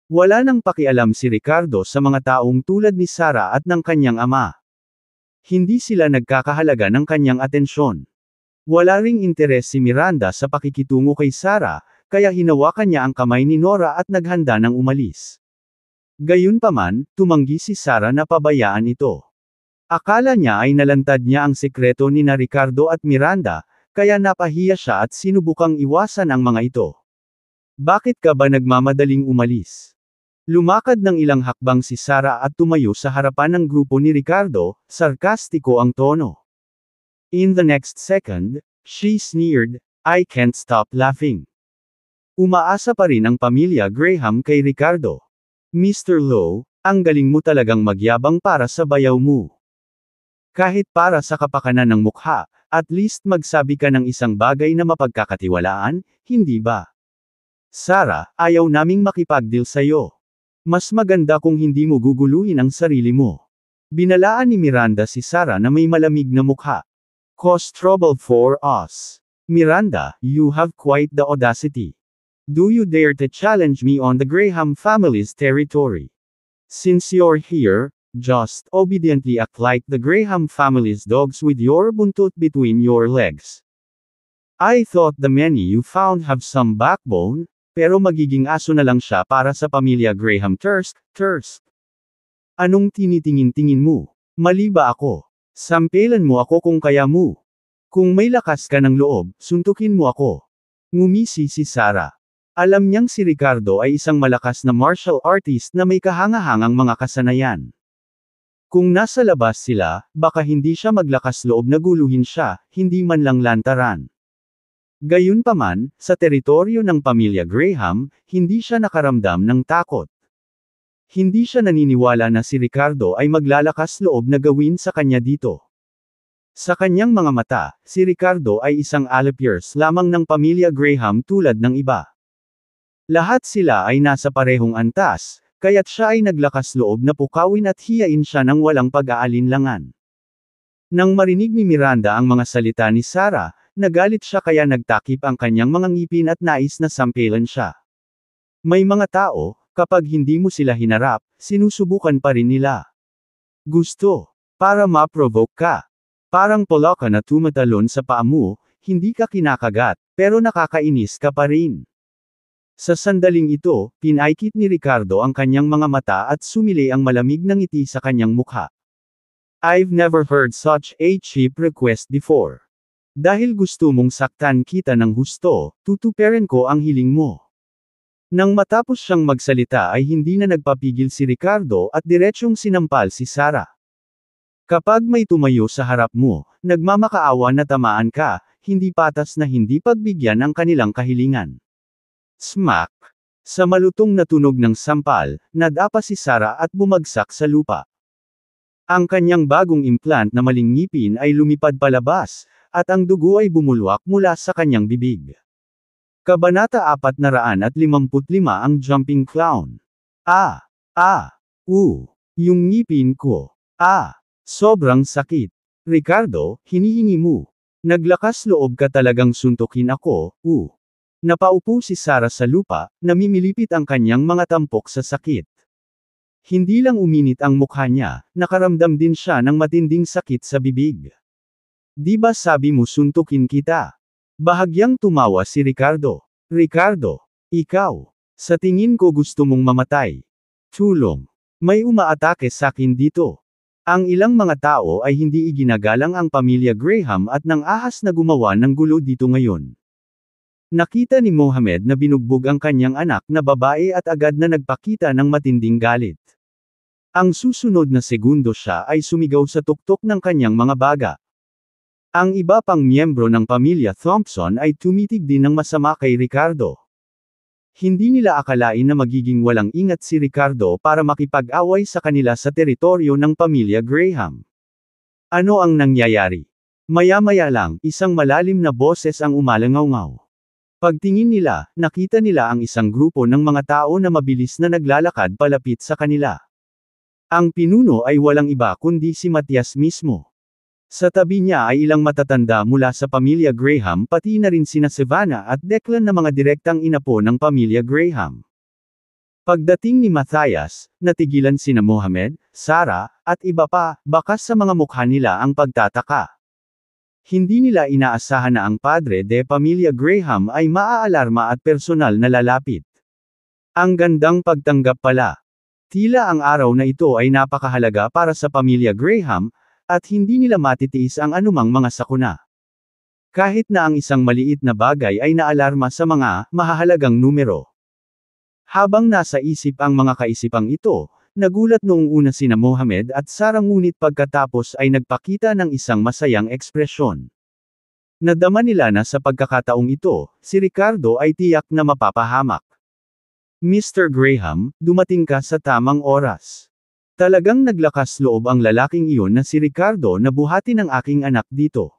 Wala nang pakialam si Ricardo sa mga taong tulad ni Sarah at ng kanyang ama. Hindi sila nagkakahalaga ng kanyang atensyon. Wala ring interes si Miranda sa pakikitungo kay Sarah, kaya hinawakan niya ang kamay ni Nora at naghanda ng umalis. Gayunpaman, tumanggi si Sarah na pabayaan ito. Akala niya ay nalantad niya ang sekreto ni Ricardo at Miranda, kaya napahiya siya at sinubukang iwasan ang mga ito. Bakit ka ba nagmamadaling umalis? Lumakad ng ilang hakbang si Sarah at tumayo sa harapan ng grupo ni Ricardo, sarkastiko ang tono. In the next second, she sneered, I can't stop laughing. Umaasa pa rin ang pamilya Graham kay Ricardo. Mr. Lowe, ang galing mo talagang magyabang para sa bayaw mo. Kahit para sa kapakanan ng mukha, at least magsabi ka ng isang bagay na mapagkakatiwalaan, hindi ba? Sarah, ayaw naming makipagdeal sa'yo. Mas maganda kung hindi mo guguluhin ang sarili mo. Binalaan ni Miranda si Sarah na may malamig na mukha. Cause trouble for us. Miranda, you have quite the audacity. Do you dare to challenge me on the Graham family's territory? Since you're here, just obediently act like the Graham family's dogs with your buntot between your legs. I thought the many you found have some backbone, pero magiging aso na lang siya para sa pamilya Graham Thirst. Anong tinitingin-tingin mo? Mali ba ako? Sampelan mo ako kung kaya mo. Kung may lakas ka ng loob, suntukin mo ako. Ngumisi si Sarah. Alam niyang si Ricardo ay isang malakas na martial artist na may kahangahangang mga kasanayan. Kung nasa labas sila, baka hindi siya maglakas loob na guluhin siya, hindi man lang lantaran. Gayunpaman, sa teritoryo ng pamilya Graham, hindi siya nakaramdam ng takot. Hindi siya naniniwala na si Ricardo ay maglalakas loob na gawin sa kanya dito. Sa kanyang mga mata, si Ricardo ay isang allipiers lamang ng pamilya Graham tulad ng iba. Lahat sila ay nasa parehong antas, kaya't siya ay naglakas loob na pukawin at hiyain siya ng walang pag-aalinlangan. Nang marinig ni Miranda ang mga salita ni Sarah, nagalit siya kaya nagtakip ang kanyang mga ngipin at nais na sampelan siya. May mga tao, kapag hindi mo sila hinarap, sinusubukan pa rin nila. Gusto. Para ma-provoke ka. Parang poloka na tumatalon sa paa mo, hindi ka kinakagat, pero nakakainis ka pa rin. Sa sandaling ito, pinaikit ni Ricardo ang kanyang mga mata at sumili ang malamig na ngiti sa kanyang mukha. I've never heard such a cheap request before. Dahil gusto mong saktan kita ng husto, tutuperin ko ang hiling mo. Nang matapos siyang magsalita ay hindi na nagpapigil si Ricardo at diretsyong sinampal si Sarah. Kapag may tumayo sa harap mo, nagmamakaawa na tamaan ka, hindi patas na hindi pagbigyan ang kanilang kahilingan. Smack! Sa malutong na tunog ng sampal, nadapa si Sarah at bumagsak sa lupa. Ang kanyang bagong implant na maling ngipin ay lumipad palabas, at ang dugo ay bumulwak mula sa kanyang bibig. Kabanata 455 ang Jumping Clown. Yung ngipin ko. Sobrang sakit. Ricardo, hinihingi mo. Naglakas loob ka talagang suntukin ako, Napaupo si Sarah sa lupa, namimilipit ang kanyang mga tampok sa sakit. Hindi lang uminit ang mukha niya, nakaramdam din siya ng matinding sakit sa bibig. Di ba sabi mo suntukin kita? Bahagyang tumawa si Ricardo. Ricardo, ikaw. Sa tingin ko gusto mong mamatay. Tulong. May umaatake sa akin dito. Ang ilang mga tao ay hindi iginagalang ang pamilya Graham at nang ahas na gumawa ng gulo dito ngayon. Nakita ni Mohamed na binugbog ang kanyang anak na babae at agad na nagpakita ng matinding galit. Ang susunod na segundo siya ay sumigaw sa tuktok ng kanyang mga baga. Ang iba pang miyembro ng pamilya Thompson ay tumitig din ng masama kay Ricardo. Hindi nila akalain na magiging walang ingat si Ricardo para makipag-away sa kanila sa teritoryo ng pamilya Graham. Ano ang nangyayari? Maya-maya lang, isang malalim na boses ang umalangaw-ngaw. Pagtingin nila, nakita nila ang isang grupo ng mga tao na mabilis na naglalakad palapit sa kanila. Ang pinuno ay walang iba kundi si Matias mismo. Sa tabi niya ay ilang matatanda mula sa pamilya Graham pati na rin sina Savannah at Declan na mga direktang inapo ng pamilya Graham. Pagdating ni Matthias, natigilan sina Mohamed, Sarah, at iba pa, bakas sa mga mukha nila ang pagtataka. Hindi nila inaasahan na ang padre de pamilya Graham ay maaalarma at personal na lalapit. Ang gandang pagtanggap pala. Tila ang araw na ito ay napakahalaga para sa pamilya Graham, at hindi nila matitiis ang anumang mga sakuna. Kahit na ang isang maliit na bagay ay naalarma sa mga mahahalagang numero. Habang nasa isip ang mga kaisipang ito, nagulat noong una sina Mohamed at Sarah ngunit pagkatapos ay nagpakita ng isang masayang ekspresyon. Nadama nila na sa pagkakataong ito, si Ricardo ay tiyak na mapapahamak. Mr. Graham, dumating ka sa tamang oras. Talagang naglakas loob ang lalaking iyon na si Ricardo na buhatin ang aking anak dito.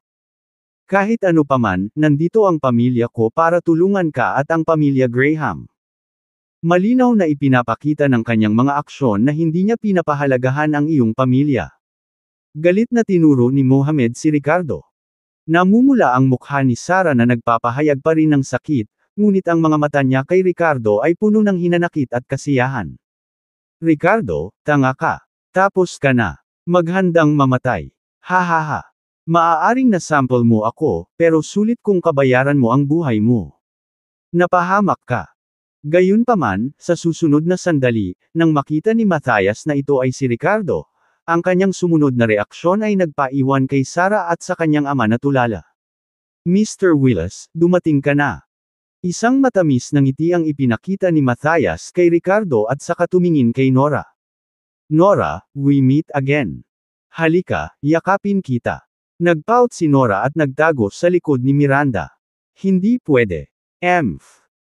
Kahit ano paman, nandito ang pamilya ko para tulungan ka at ang pamilya Graham. Malinaw na ipinapakita ng kanyang mga aksyon na hindi niya pinapahalagahan ang iyong pamilya. Galit na tinuro ni Mohamed si Ricardo. Namumula ang mukha ni Sarah na nagpapahayag pa rin ng sakit, ngunit ang mga mata niya kay Ricardo ay puno ng hinanakit at kasiyahan. Ricardo, tanga ka. Tapos ka na. Maghandang mamatay. Hahaha. Maaaring nasample mo ako, pero sulit kung kabayaran mo ang buhay mo. Napahamak ka. Gayunpaman, sa susunod na sandali, nang makita ni Matthias na ito ay si Ricardo, ang kanyang sumunod na reaksyon ay nagpaiwan kay Sarah at sa kanyang ama na tulala. Mr. Willis, dumating ka na. Isang matamis na ngiti ang ipinakita ni Matthias kay Ricardo at saka tumingin kay Nora. Nora, we meet again. Halika, yakapin kita. Nagpout si Nora at nagtago sa likod ni Miranda. Hindi pwede.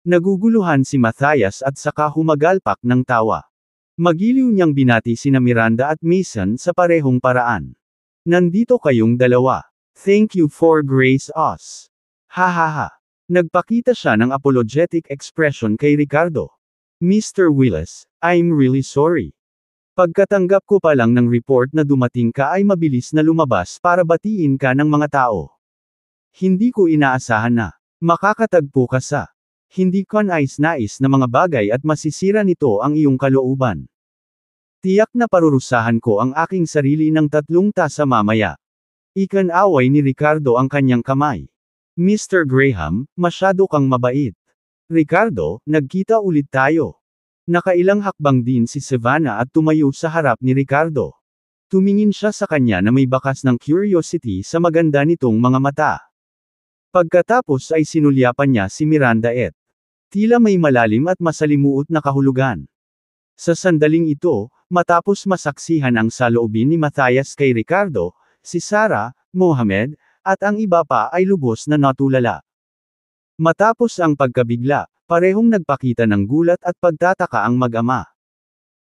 Naguguluhan si Matthias at saka humagalpak ng tawa. Magiliw niyang binati sina Miranda at Mason sa parehong paraan. Nandito kayong dalawa. Thank you for grace us. Hahaha. Nagpakita siya ng apologetic expression kay Ricardo. Mr. Willis, I'm really sorry. Pagkatanggap ko pa lang ng report na dumating ka ay mabilis na lumabas para batiin ka ng mga tao. Hindi ko inaasahan na makakatagpo ka sa hindi ko nais-nais na mga bagay at masisira nito ang iyong kalooban. Tiyak na parurusahan ko ang aking sarili ng 3 tasa mamaya. Ikan-away ni Ricardo ang kanyang kamay. Mr. Graham, masyado kang mabait. Ricardo, nagkita ulit tayo. Nakailang hakbang din si Savannah at tumayo sa harap ni Ricardo. Tumingin siya sa kanya na may bakas ng curiosity sa maganda nitong mga mata. Pagkatapos ay sinulyapan niya si Miranda et tila may malalim at masalimuot na kahulugan. Sa sandaling ito, matapos masaksihan ang saloobin ni Matthias kay Ricardo, si Sarah, Mohamed, at ang iba pa ay lubos na natulala. Matapos ang pagkabigla, parehong nagpakita ng gulat at pagtataka ang mag-ama.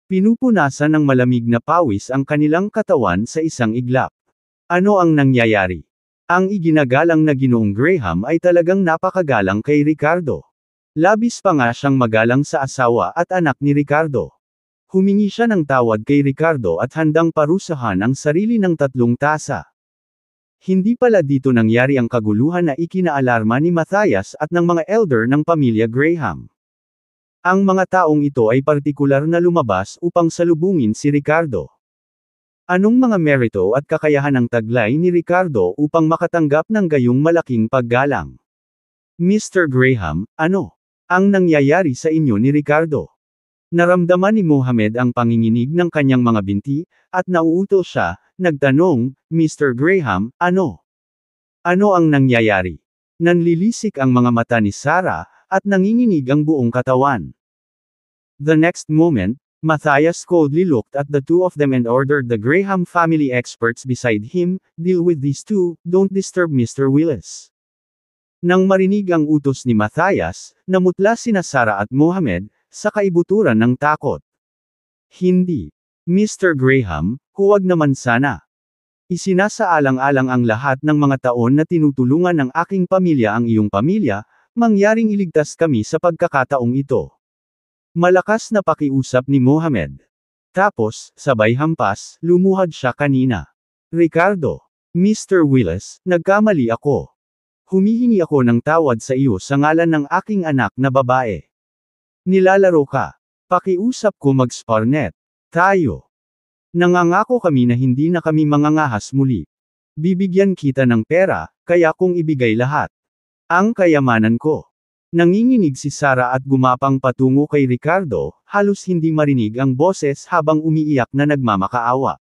Pinupunasan ng malamig na pawis ang kanilang katawan sa isang iglap. Ano ang nangyayari? Ang iginagalang na Ginoong Graham ay talagang napakagalang kay Ricardo. Labis pa nga siyang magalang sa asawa at anak ni Ricardo. Humingi siya ng tawad kay Ricardo at handang parusahan ang sarili ng 3 tasa. Hindi pala dito nangyari ang kaguluhan na ikinaalarma ni Matthias at ng mga elder ng pamilya Graham. Ang mga taong ito ay partikular na lumabas upang salubungin si Ricardo. Anong mga merito at kakayahan ang taglay ni Ricardo upang makatanggap ng gayong malaking paggalang? Mr. Graham, ano ang nangyayari sa inyo ni Ricardo? Naramdaman ni Mohamed ang panginginig ng kanyang mga binti, at nauuto siya, nagtanong, Mr. Graham, ano? Ano ang nangyayari? Nanlilisik ang mga mata ni Sarah, at nanginginig ang buong katawan. The next moment, Matthias coldly looked at the two of them and ordered the Graham family experts beside him, deal with these two, don't disturb Mr. Willis. Nang marinig ang utos ni Matthias, namutla sina Sarah at Mohamed, sa kaibuturan ng takot. Hindi. Mr. Graham, huwag naman sana. Isinasaalang-alang ang lahat ng mga taon na tinutulungan ng aking pamilya ang iyong pamilya, mangyaring iligtas kami sa pagkakataong ito. Malakas na pakiusap ni Mohamed. Tapos, sabay hampas, lumuhad siya kanina. Ricardo. Mr. Willis, nagkamali ako. Humihingi ako ng tawad sa iyo sa ngalan ng aking anak na babae. Nilalaro ka. Pakiusap ko mag-sparnet. Tayo. Nangangako kami na hindi na kami mangangahas muli. Bibigyan kita ng pera, kaya kong ibigay lahat. Ang kayamanan ko. Nanginginig si Sarah at gumapang patungo kay Ricardo, halos hindi marinig ang boses habang umiiyak na nagmamakaawa.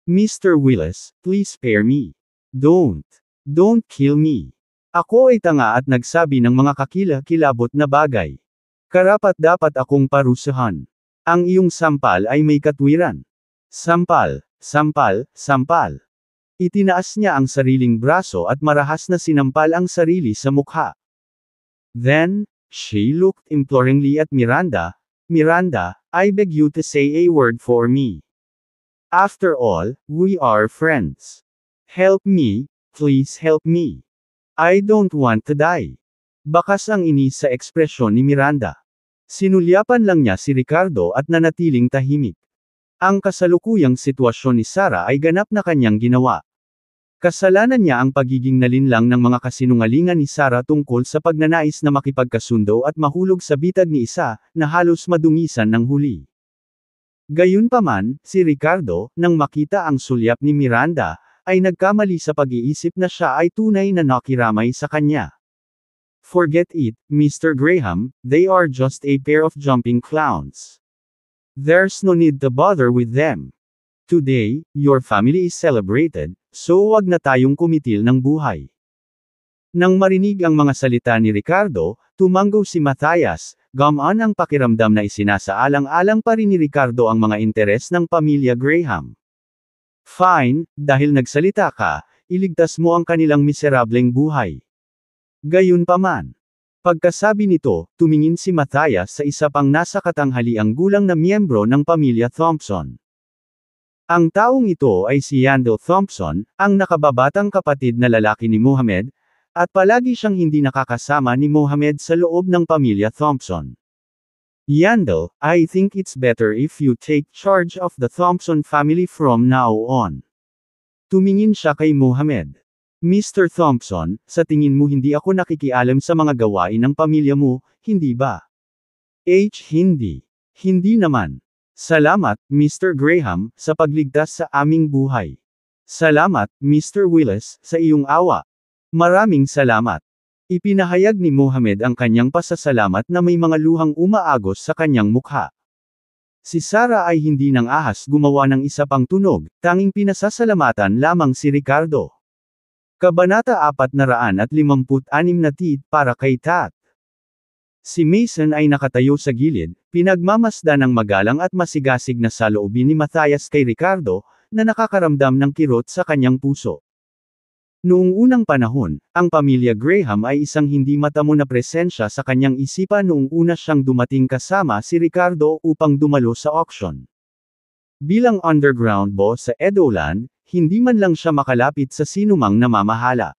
Mr. Willis, please spare me. Don't kill me. Ako ay tanga at nagsabi ng mga kakilakilabot na bagay. Karapat-dapat akong parusahan. Ang iyong sampal ay may katwiran. Sampal. Itinaas niya ang sariling braso at marahas na sinampal ang sarili sa mukha. Then, she looked imploringly at Miranda. Miranda, I beg you to say a word for me. After all, we are friends. Help me, please help me. I don't want to die. Bakas ang inis sa ekspresyon ni Miranda. Sinulyapan lang niya si Ricardo at nanatiling tahimik. Ang kasalukuyang sitwasyon ni Sarah ay ganap na kanyang ginawa. Kasalanan niya ang pagiging nalinlang ng mga kasinungalingan ni Sarah tungkol sa pagnanais na makipagkasundo at mahulog sa bitag ni isa, na halos madungisan ng huli. Gayunpaman, si Ricardo, nang makita ang sulyap ni Miranda, ay nagkamali sa pag-iisip na siya ay tunay na nakiramay sa kanya. Forget it, Mr. Graham, they are just a pair of jumping clowns. There's no need to bother with them. Today, your family is celebrated, so wag na tayong kumitil ng buhay. Nang marinig ang mga salita ni Ricardo, tumanggo si Matthias, gamaan ang pakiramdam na isinasaalang-alang pa rin ni Ricardo ang mga interes ng pamilya Graham. Fine, dahil nagsalita ka, iligtas mo ang kanilang miserableng buhay. Gayunpaman. Pagkasabi nito, tumingin si Matthias sa isa pang nasa katanghaliang gulang na miyembro ng pamilya Thompson. Ang taong ito ay si Yandel Thompson, ang nakababatang kapatid na lalaki ni Mohamed, at palagi siyang hindi nakakasama ni Mohamed sa loob ng pamilya Thompson. Yandel, I think it's better if you take charge of the Thompson family from now on. Tumingin siya kay Mohamed. Mr. Thompson, sa tingin mo hindi ako nakikialam sa mga gawain ng pamilya mo, hindi ba? Hindi. Hindi naman. Salamat, Mr. Graham, sa pagligtas sa aming buhay. Salamat, Mr. Willis, sa iyong awa. Maraming salamat. Ipinahayag ni Mohamed ang kanyang pasasalamat na may mga luhang umaagos sa kanyang mukha. Si Sarah ay hindi nang ahas gumawa ng isa pang tunog, tanging pinasasalamatan lamang si Ricardo. Kabanata 456 na tit para kay Tat. Si Mason ay nakatayo sa gilid, pinagmamasdan ng magalang at masigasig na saloobin ni Matthias kay Ricardo, na nakakaramdam ng kirot sa kanyang puso. Noong unang panahon, ang pamilya Graham ay isang hindi matamo na presensya sa kanyang isipan noong una siyang dumating kasama si Ricardo upang dumalo sa auction. Bilang underground boss sa Edoland, hindi man lang siya makalapit sa sinumang namamahala.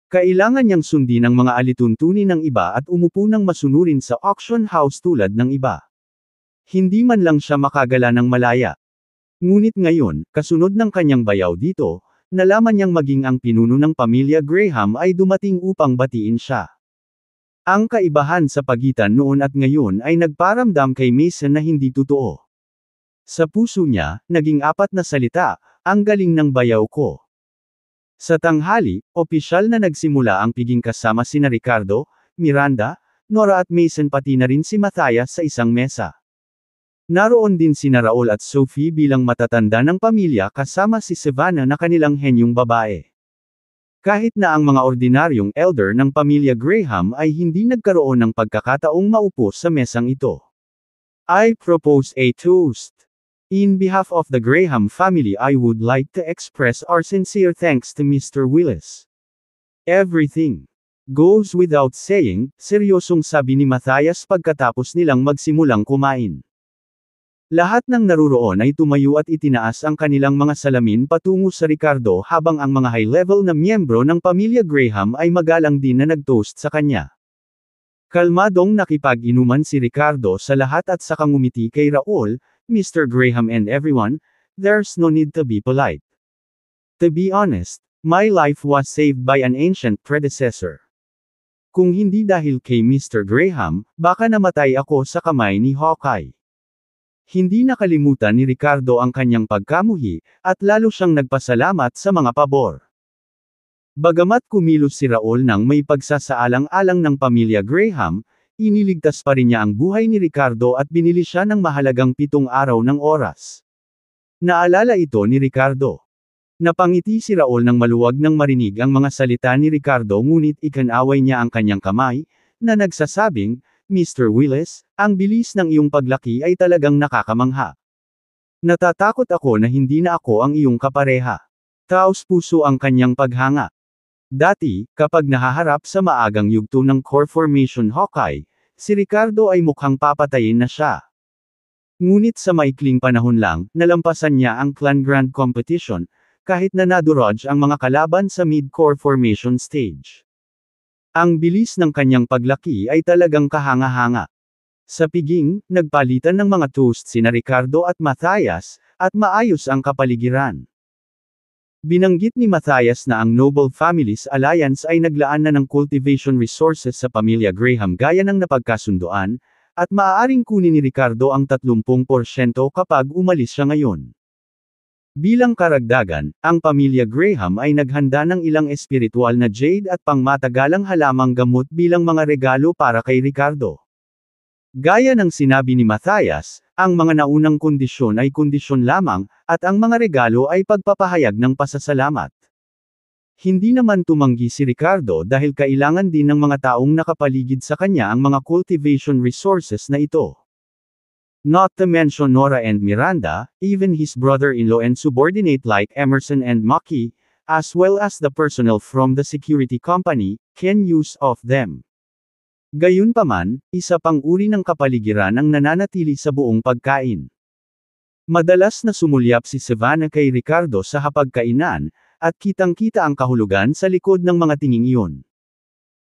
Kailangan niyang sundin ang mga alituntunin ng iba at umupo ng masunurin sa auction house tulad ng iba. Hindi man lang siya makagala ng malaya. Ngunit ngayon, kasunod ng kanyang bayaw dito, nalaman niyang maging ang pinuno ng pamilya Graham ay dumating upang batiin siya. Ang kaibahan sa pagitan noon at ngayon ay nagparamdam kay Mason na hindi totoo. Sa puso niya, naging apat na salita, ang galing ng bayaw ko. Sa tanghali, opisyal na nagsimula ang piging kasama sina Ricardo, Miranda, Nora at Mason pati na rin si Matthias sa isang mesa. Naroon din sina Raul at Sophie bilang matatanda ng pamilya kasama si Savannah na kanilang henyong babae. Kahit na ang mga ordinaryong elder ng pamilya Graham ay hindi nagkaroon ng pagkakataong maupo sa mesang ito. I propose a toast. In behalf of the Graham family, I would like to express our sincere thanks to Mr. Willis. Everything goes without saying, seryosong sabi ni Matthias pagkatapos nilang magsimulang kumain. Lahat ng naruroon ay tumayo at itinaas ang kanilang mga salamin patungo sa Ricardo habang ang mga high-level na miyembro ng pamilya Graham ay magalang din na nag-toast sa kanya. Kalmadong nakipag-inuman si Ricardo sa lahat at saka ngumiti kay Raul, Mr. Graham and everyone, there's no need to be polite. To be honest, my life was saved by an ancient predecessor. Kung hindi dahil kay Mr. Graham, baka namatay ako sa kamay ni Hawkeye. Hindi nakalimutan ni Ricardo ang kanyang pagkamuhi, at lalo siyang nagpasalamat sa mga pabor. Bagamat kumilos si Raul nang may pagsasaalang-alang ng pamilya Graham, iniligtas pa rin niya ang buhay ni Ricardo at binili siya ng mahalagang 7 araw ng oras. Naalala ito ni Ricardo. Napangiti si Raul nang maluwag nang marinig ang mga salita ni Ricardo ngunit ikinaway niya ang kanyang kamay, na nagsasabing, Mr. Willis, ang bilis ng iyong paglaki ay talagang nakakamangha. Natatakot ako na hindi na ako ang iyong kapareha. Taos-puso ang kanyang paghanga. Dati, kapag nahaharap sa maagang yugto ng core formation Hawkeye, si Ricardo ay mukhang papatayin na siya. Ngunit sa maikling panahon lang, nalampasan niya ang Clan Grand Competition, kahit na nadurog ang mga kalaban sa mid-core formation stage. Ang bilis ng kanyang paglaki ay talagang kahanga-hanga. Sa piging, nagpalitan ng mga toast sina Ricardo at Matthias, at maayos ang kapaligiran. Binanggit ni Matthias na ang Noble Families Alliance ay naglaan na ng cultivation resources sa pamilya Graham gaya ng napagkasunduan, at maaaring kunin ni Ricardo ang 30% kapag umalis siya ngayon. Bilang karagdagan, ang pamilya Graham ay naghanda ng ilang espiritual na jade at pangmatagalang halamang gamot bilang mga regalo para kay Ricardo. Gaya ng sinabi ni Matthias, ang mga naunang kondisyon ay kondisyon lamang, at ang mga regalo ay pagpapahayag ng pasasalamat. Hindi naman tumanggi si Ricardo dahil kailangan din ng mga taong nakapaligid sa kanya ang mga cultivation resources na ito. Not to mention Nora and Miranda, even his brother-in-law and subordinate like Emerson and Maki, as well as the personnel from the security company, can use of them. Gayunpaman, isa pang uri ng kapaligiran ang nananatili sa buong pagkain. Madalas na sumulyap si Savannah kay Ricardo sa hapagkainan, at kitang-kita ang kahulugan sa likod ng mga tinging iyon.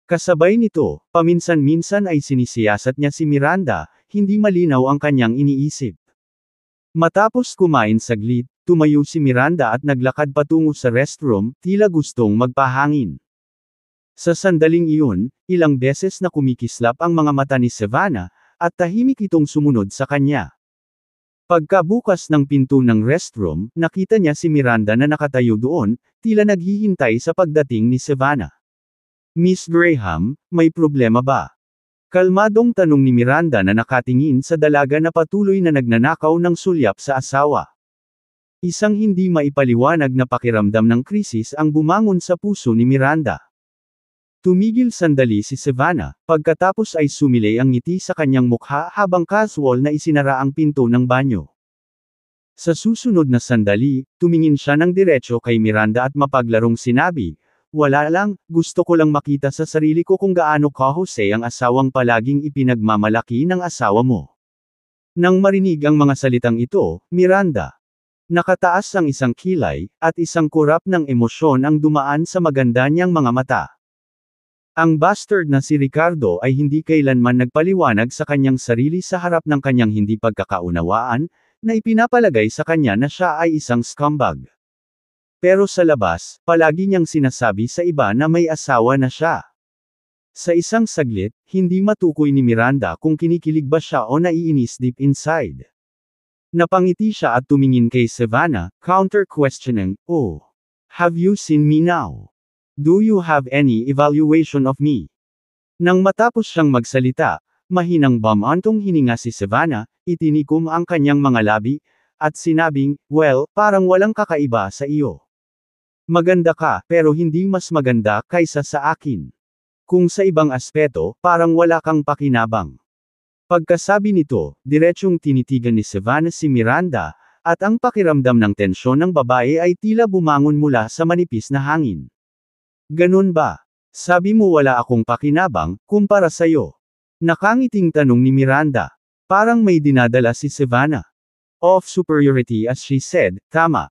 Kasabay nito, paminsan-minsan ay sinisiyasat niya si Miranda, hindi malinaw ang kanyang iniisip. Matapos kumain saglit, tumayo si Miranda at naglakad patungo sa restroom, tila gustong magpahangin. Sa sandaling iyon, ilang beses na kumikislap ang mga mata ni Savannah, at tahimik itong sumunod sa kanya. Pagkabukas ng pinto ng restroom, nakita niya si Miranda na nakatayo doon, tila naghihintay sa pagdating ni Savannah. Miss Graham, may problema ba? Kalmadong tanong ni Miranda na nakatingin sa dalaga na patuloy na nagnanakaw ng sulyap sa asawa. Isang hindi maipaliwanag na pakiramdam ng krisis ang bumangon sa puso ni Miranda. Tumigil sandali si Savannah, pagkatapos ay sumilay ang ngiti sa kanyang mukha habang casual na isinara ang pinto ng banyo. Sa susunod na sandali, tumingin siya ng diretso kay Miranda at mapaglarong sinabi, "Wala lang, gusto ko lang makita sa sarili ko kung gaano ka Jose ang asawang palaging ipinagmamalaki ng asawa mo." Nang marinig ang mga salitang ito, Miranda, nakataas ang isang kilay, at isang kurap ng emosyon ang dumaan sa maganda niyang mga mata. Ang bastard na si Ricardo ay hindi kailanman nagpaliwanag sa kanyang sarili sa harap ng kanyang hindi pagkakaunawaan, na ipinapalagay sa kanya na siya ay isang scumbag. Pero sa labas, palagi niyang sinasabi sa iba na may asawa na siya. Sa isang saglit, hindi matukoy ni Miranda kung kinikilig ba siya o naiinis deep inside. Napangiti siya at tumingin kay Savannah, counter-questioning, "Oh, have you seen me now? Do you have any evaluation of me?" Nang matapos siyang magsalita, mahinang bumantong hininga si Savannah, itinikom ang kanyang mga labi, at sinabing, "Well, parang walang kakaiba sa iyo. Maganda ka, pero hindi mas maganda kaysa sa akin. Kung sa ibang aspeto, parang wala kang pakinabang." Pagkasabi nito, diretsyong tinitigan ni Savannah si Miranda, at ang pakiramdam ng tensyon ng babae ay tila bumangon mula sa manipis na hangin. "Ganun ba? Sabi mo wala akong pakinabang, kumpara sa'yo?" Nakangiting tanong ni Miranda. Parang may dinadala si Savannah. Of superiority as she said, "Tama.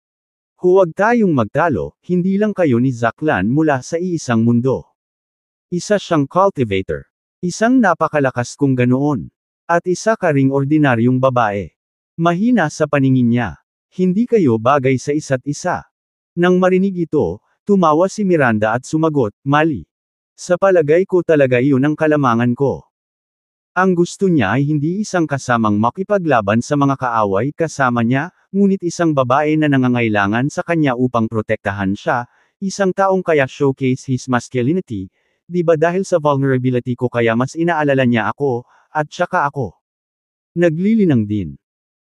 Huwag tayong magtalo, hindi lang kayo ni Zaklan mula sa iisang mundo. Isa siyang cultivator. Isang napakalakas kong ganoon. At isa ka ring ordinaryong babae." Mahina sa paningin niya. "Hindi kayo bagay sa isa't isa." Nang marinig ito, tumawa si Miranda at sumagot, "Mali. Sa palagay ko talaga iyon ang kalamangan ko." Ang gusto niya ay hindi isang kasamang makipaglaban sa mga kaaway kasama niya, ngunit isang babae na nangangailangan sa kanya upang protektahan siya, isang taong kaya showcase his masculinity, di ba dahil sa vulnerability ko kaya mas inaalala niya ako, at saka ako. Naglilinang din.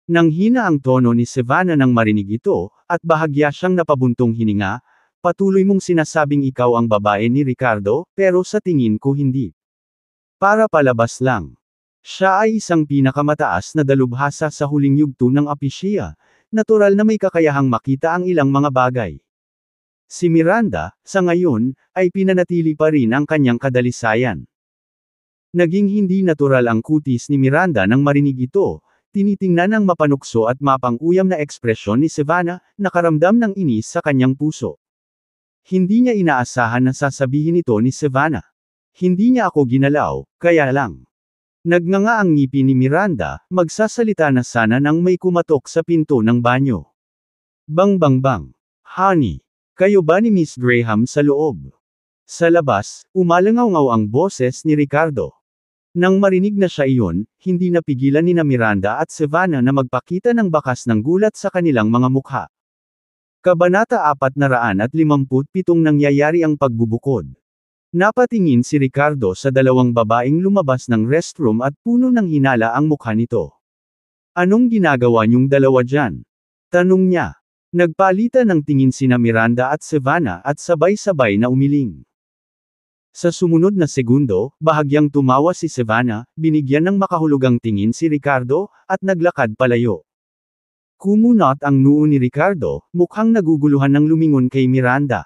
Nang hina ang tono ni Savannah nang marinig ito, at bahagya siyang napabuntong hininga, "Patuloy mong sinasabing ikaw ang babae ni Ricardo, pero sa tingin ko hindi. Para palabas lang. Siya ay isang pinakamataas na dalubhasa sa huling yugto ng Apisia, natural na may kakayahang makita ang ilang mga bagay." Si Miranda, sa ngayon, ay pinanatili pa rin ang kanyang kadalisayan. Naging hindi natural ang kutis ni Miranda nang marinig ito, tinitingnan ang mapanukso at mapang-uyam na ekspresyon ni Savannah, nakaramdam ng inis sa kanyang puso. Hindi niya inaasahan na sasabihin ito ni Savannah. "Hindi niya ako ginalaw, kaya lang." Nagnganga ang ngipin ni Miranda, magsasalita na sana nang may kumatok sa pinto ng banyo. "Bang bang bang. Honey. Kayo ba ni Miss Graham sa loob?" Sa labas, umalangaw-ngaw ang boses ni Ricardo. Nang marinig na siya iyon, hindi napigilan ni Miranda at Savannah na magpakita ng bakas ng gulat sa kanilang mga mukha. Kabanata 457 nangyayari ang pagbubukod. Napatingin si Ricardo sa dalawang babaeng lumabas ng restroom at puno ng hinala ang mukha nito. "Anong ginagawa niyong dalawa dyan?" tanong niya. Nagpalitan ng tingin sina Miranda at Savannah at sabay-sabay na umiling. Sa sumunod na segundo, bahagyang tumawa si Savannah, binigyan ng makahulugang tingin si Ricardo, at naglakad palayo. Kumunot ang noo ni Ricardo, mukhang naguguluhan ng lumingon kay Miranda.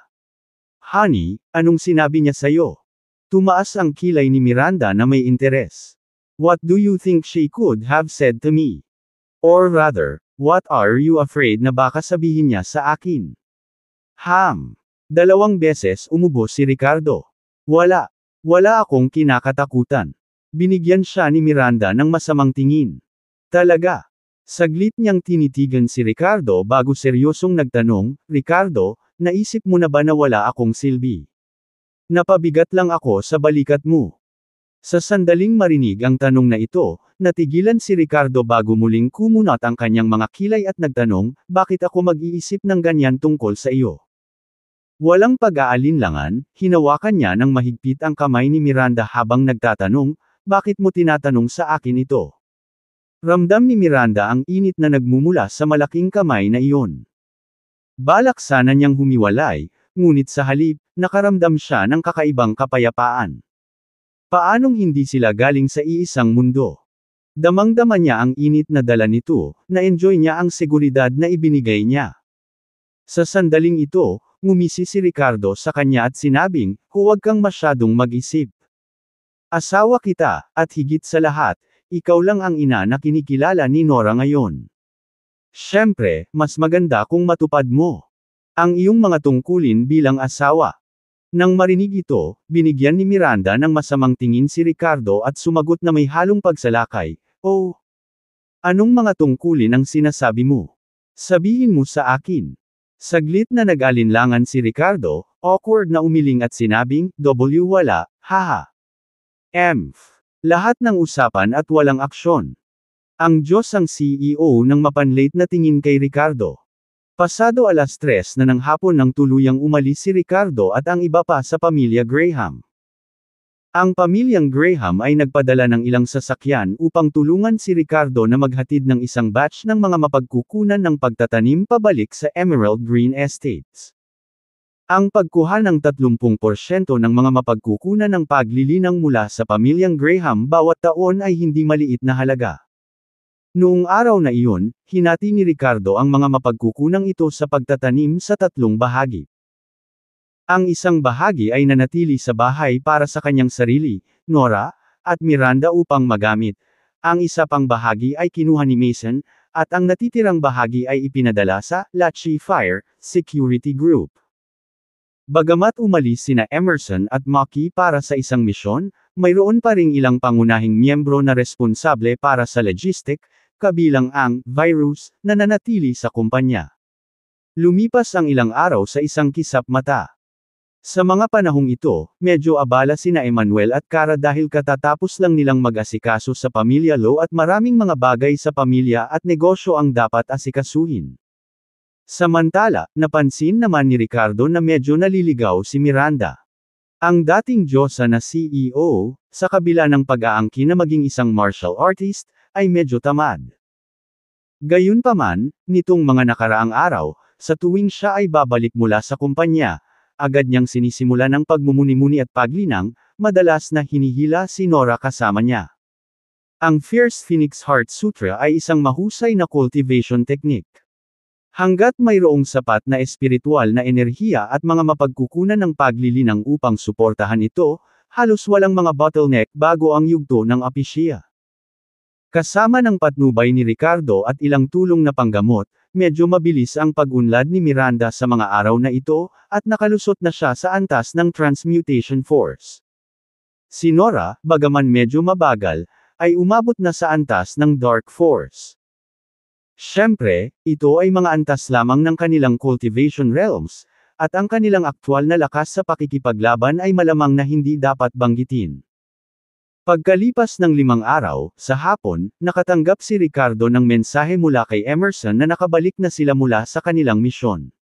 "Honey, anong sinabi niya sa'yo?" Tumaas ang kilay ni Miranda na may interes. "What do you think she could have said to me? Or rather, what are you afraid na baka sabihin niya sa akin?" Dalawang beses umubo si Ricardo. Wala akong kinakatakutan." Binigyan siya ni Miranda ng masamang tingin. "Talaga?" Saglit niyang tinitigan si Ricardo bago seryosong nagtanong, "Ricardo, naisip mo na ba na wala akong silbi? Napabigat lang ako sa balikat mo." Sa sandaling marinig ang tanong na ito, natigilan si Ricardo bago muling kumunot ang kanyang mga kilay at nagtanong, "Bakit ako mag-iisip ng ganyan tungkol sa iyo?" Walang pag-aalinlangan, hinawakan niya ng mahigpit ang kamay ni Miranda habang nagtatanong, "Bakit mo tinatanong sa akin ito?" Ramdam ni Miranda ang init na nagmumula sa malaking kamay na iyon. Balak sana niyang humiwalay, ngunit sa halip, nakaramdam siya ng kakaibang kapayapaan. Paanong hindi sila galing sa iisang mundo? Damang-dama niya ang init na dala nito, na-enjoy niya ang seguridad na ibinigay niya. Sa sandaling ito, ngumisi si Ricardo sa kanya at sinabing, "Huwag kang masyadong mag-isip. Asawa kita, at higit sa lahat, ikaw lang ang ina na kinikilala ni Nora ngayon. Siyempre, mas maganda kung matupad mo ang iyong mga tungkulin bilang asawa." Nang marinig ito, binigyan ni Miranda ng masamang tingin si Ricardo at sumagot na may halong pagsalakay, "Oh, anong mga tungkulin ang sinasabi mo? Sabihin mo sa akin." Saglit na nag-alinlangan si Ricardo, awkward na umiling at sinabing, wala, haha. Lahat ng usapan at walang aksyon. Ang Diyos ang CEO ng mapanlate na tingin kay Ricardo. Pasado 3:00 na ng hapon nang tuluyang umalis si Ricardo at ang iba pa sa pamilya Graham. Ang pamilyang Graham ay nagpadala ng ilang sasakyan upang tulungan si Ricardo na maghatid ng isang batch ng mga mapagkukunan ng pagtatanim pabalik sa Emerald Green Estates. Ang pagkuha ng 30% ng mga mapagkukunan ng paglilinang mula sa pamilyang Graham bawat taon ay hindi maliit na halaga. Noong araw na iyon, hinati ni Ricardo ang mga mapagkukunang ito sa pagtatanim sa 3 bahagi. Ang isang bahagi ay nanatili sa bahay para sa kanyang sarili, Nora, at Miranda upang magamit. Ang isa pang bahagi ay kinuha ni Mason, at ang natitirang bahagi ay ipinadala sa Lachi Fire Security Group. Bagamat umalis sina Emerson at Maki para sa isang misyon, mayroon pa ring ilang pangunahing miyembro na responsable para sa logistic, kabilang ang virus na nanatili sa kumpanya. Lumipas ang ilang araw sa isang kisap mata. Sa mga panahong ito, medyo abala sina Emmanuel at Cara dahil katatapos lang nilang mag-asikaso sa pamilya Lo at maraming mga bagay sa pamilya at negosyo ang dapat asikasuhin. Samantala, napansin naman ni Ricardo na medyo naliligaw si Miranda. Ang dating Diyosa na CEO, sa kabila ng pag-aangkin na maging isang martial artist, ay medyo tamad. Gayunpaman, nitong mga nakaraang araw, sa tuwing siya ay babalik mula sa kumpanya, agad niyang sinisimula ng pagmumuni-muni at paglinang, madalas na hinihila si Nora kasama niya. Ang Fierce Phoenix Heart Sutra ay isang mahusay na cultivation technique. Hanggat mayroong sapat na espiritual na enerhiya at mga mapagkukunan ng paglilinang upang suportahan ito, halos walang mga bottleneck bago ang yugto ng apesya. Kasama ng patnubay ni Ricardo at ilang tulong na panggamot, medyo mabilis ang pag-unlad ni Miranda sa mga araw na ito, at nakalusot na siya sa antas ng Transmutation Force. Si Nora, bagaman medyo mabagal, ay umabot na sa antas ng Dark Force. Siyempre, ito ay mga antas lamang ng kanilang cultivation realms, at ang kanilang aktwal na lakas sa pakikipaglaban ay malamang na hindi dapat banggitin. Pagkalipas ng 5 araw, sa hapon, nakatanggap si Ricardo ng mensahe mula kay Emerson na nakabalik na sila mula sa kanilang misyon.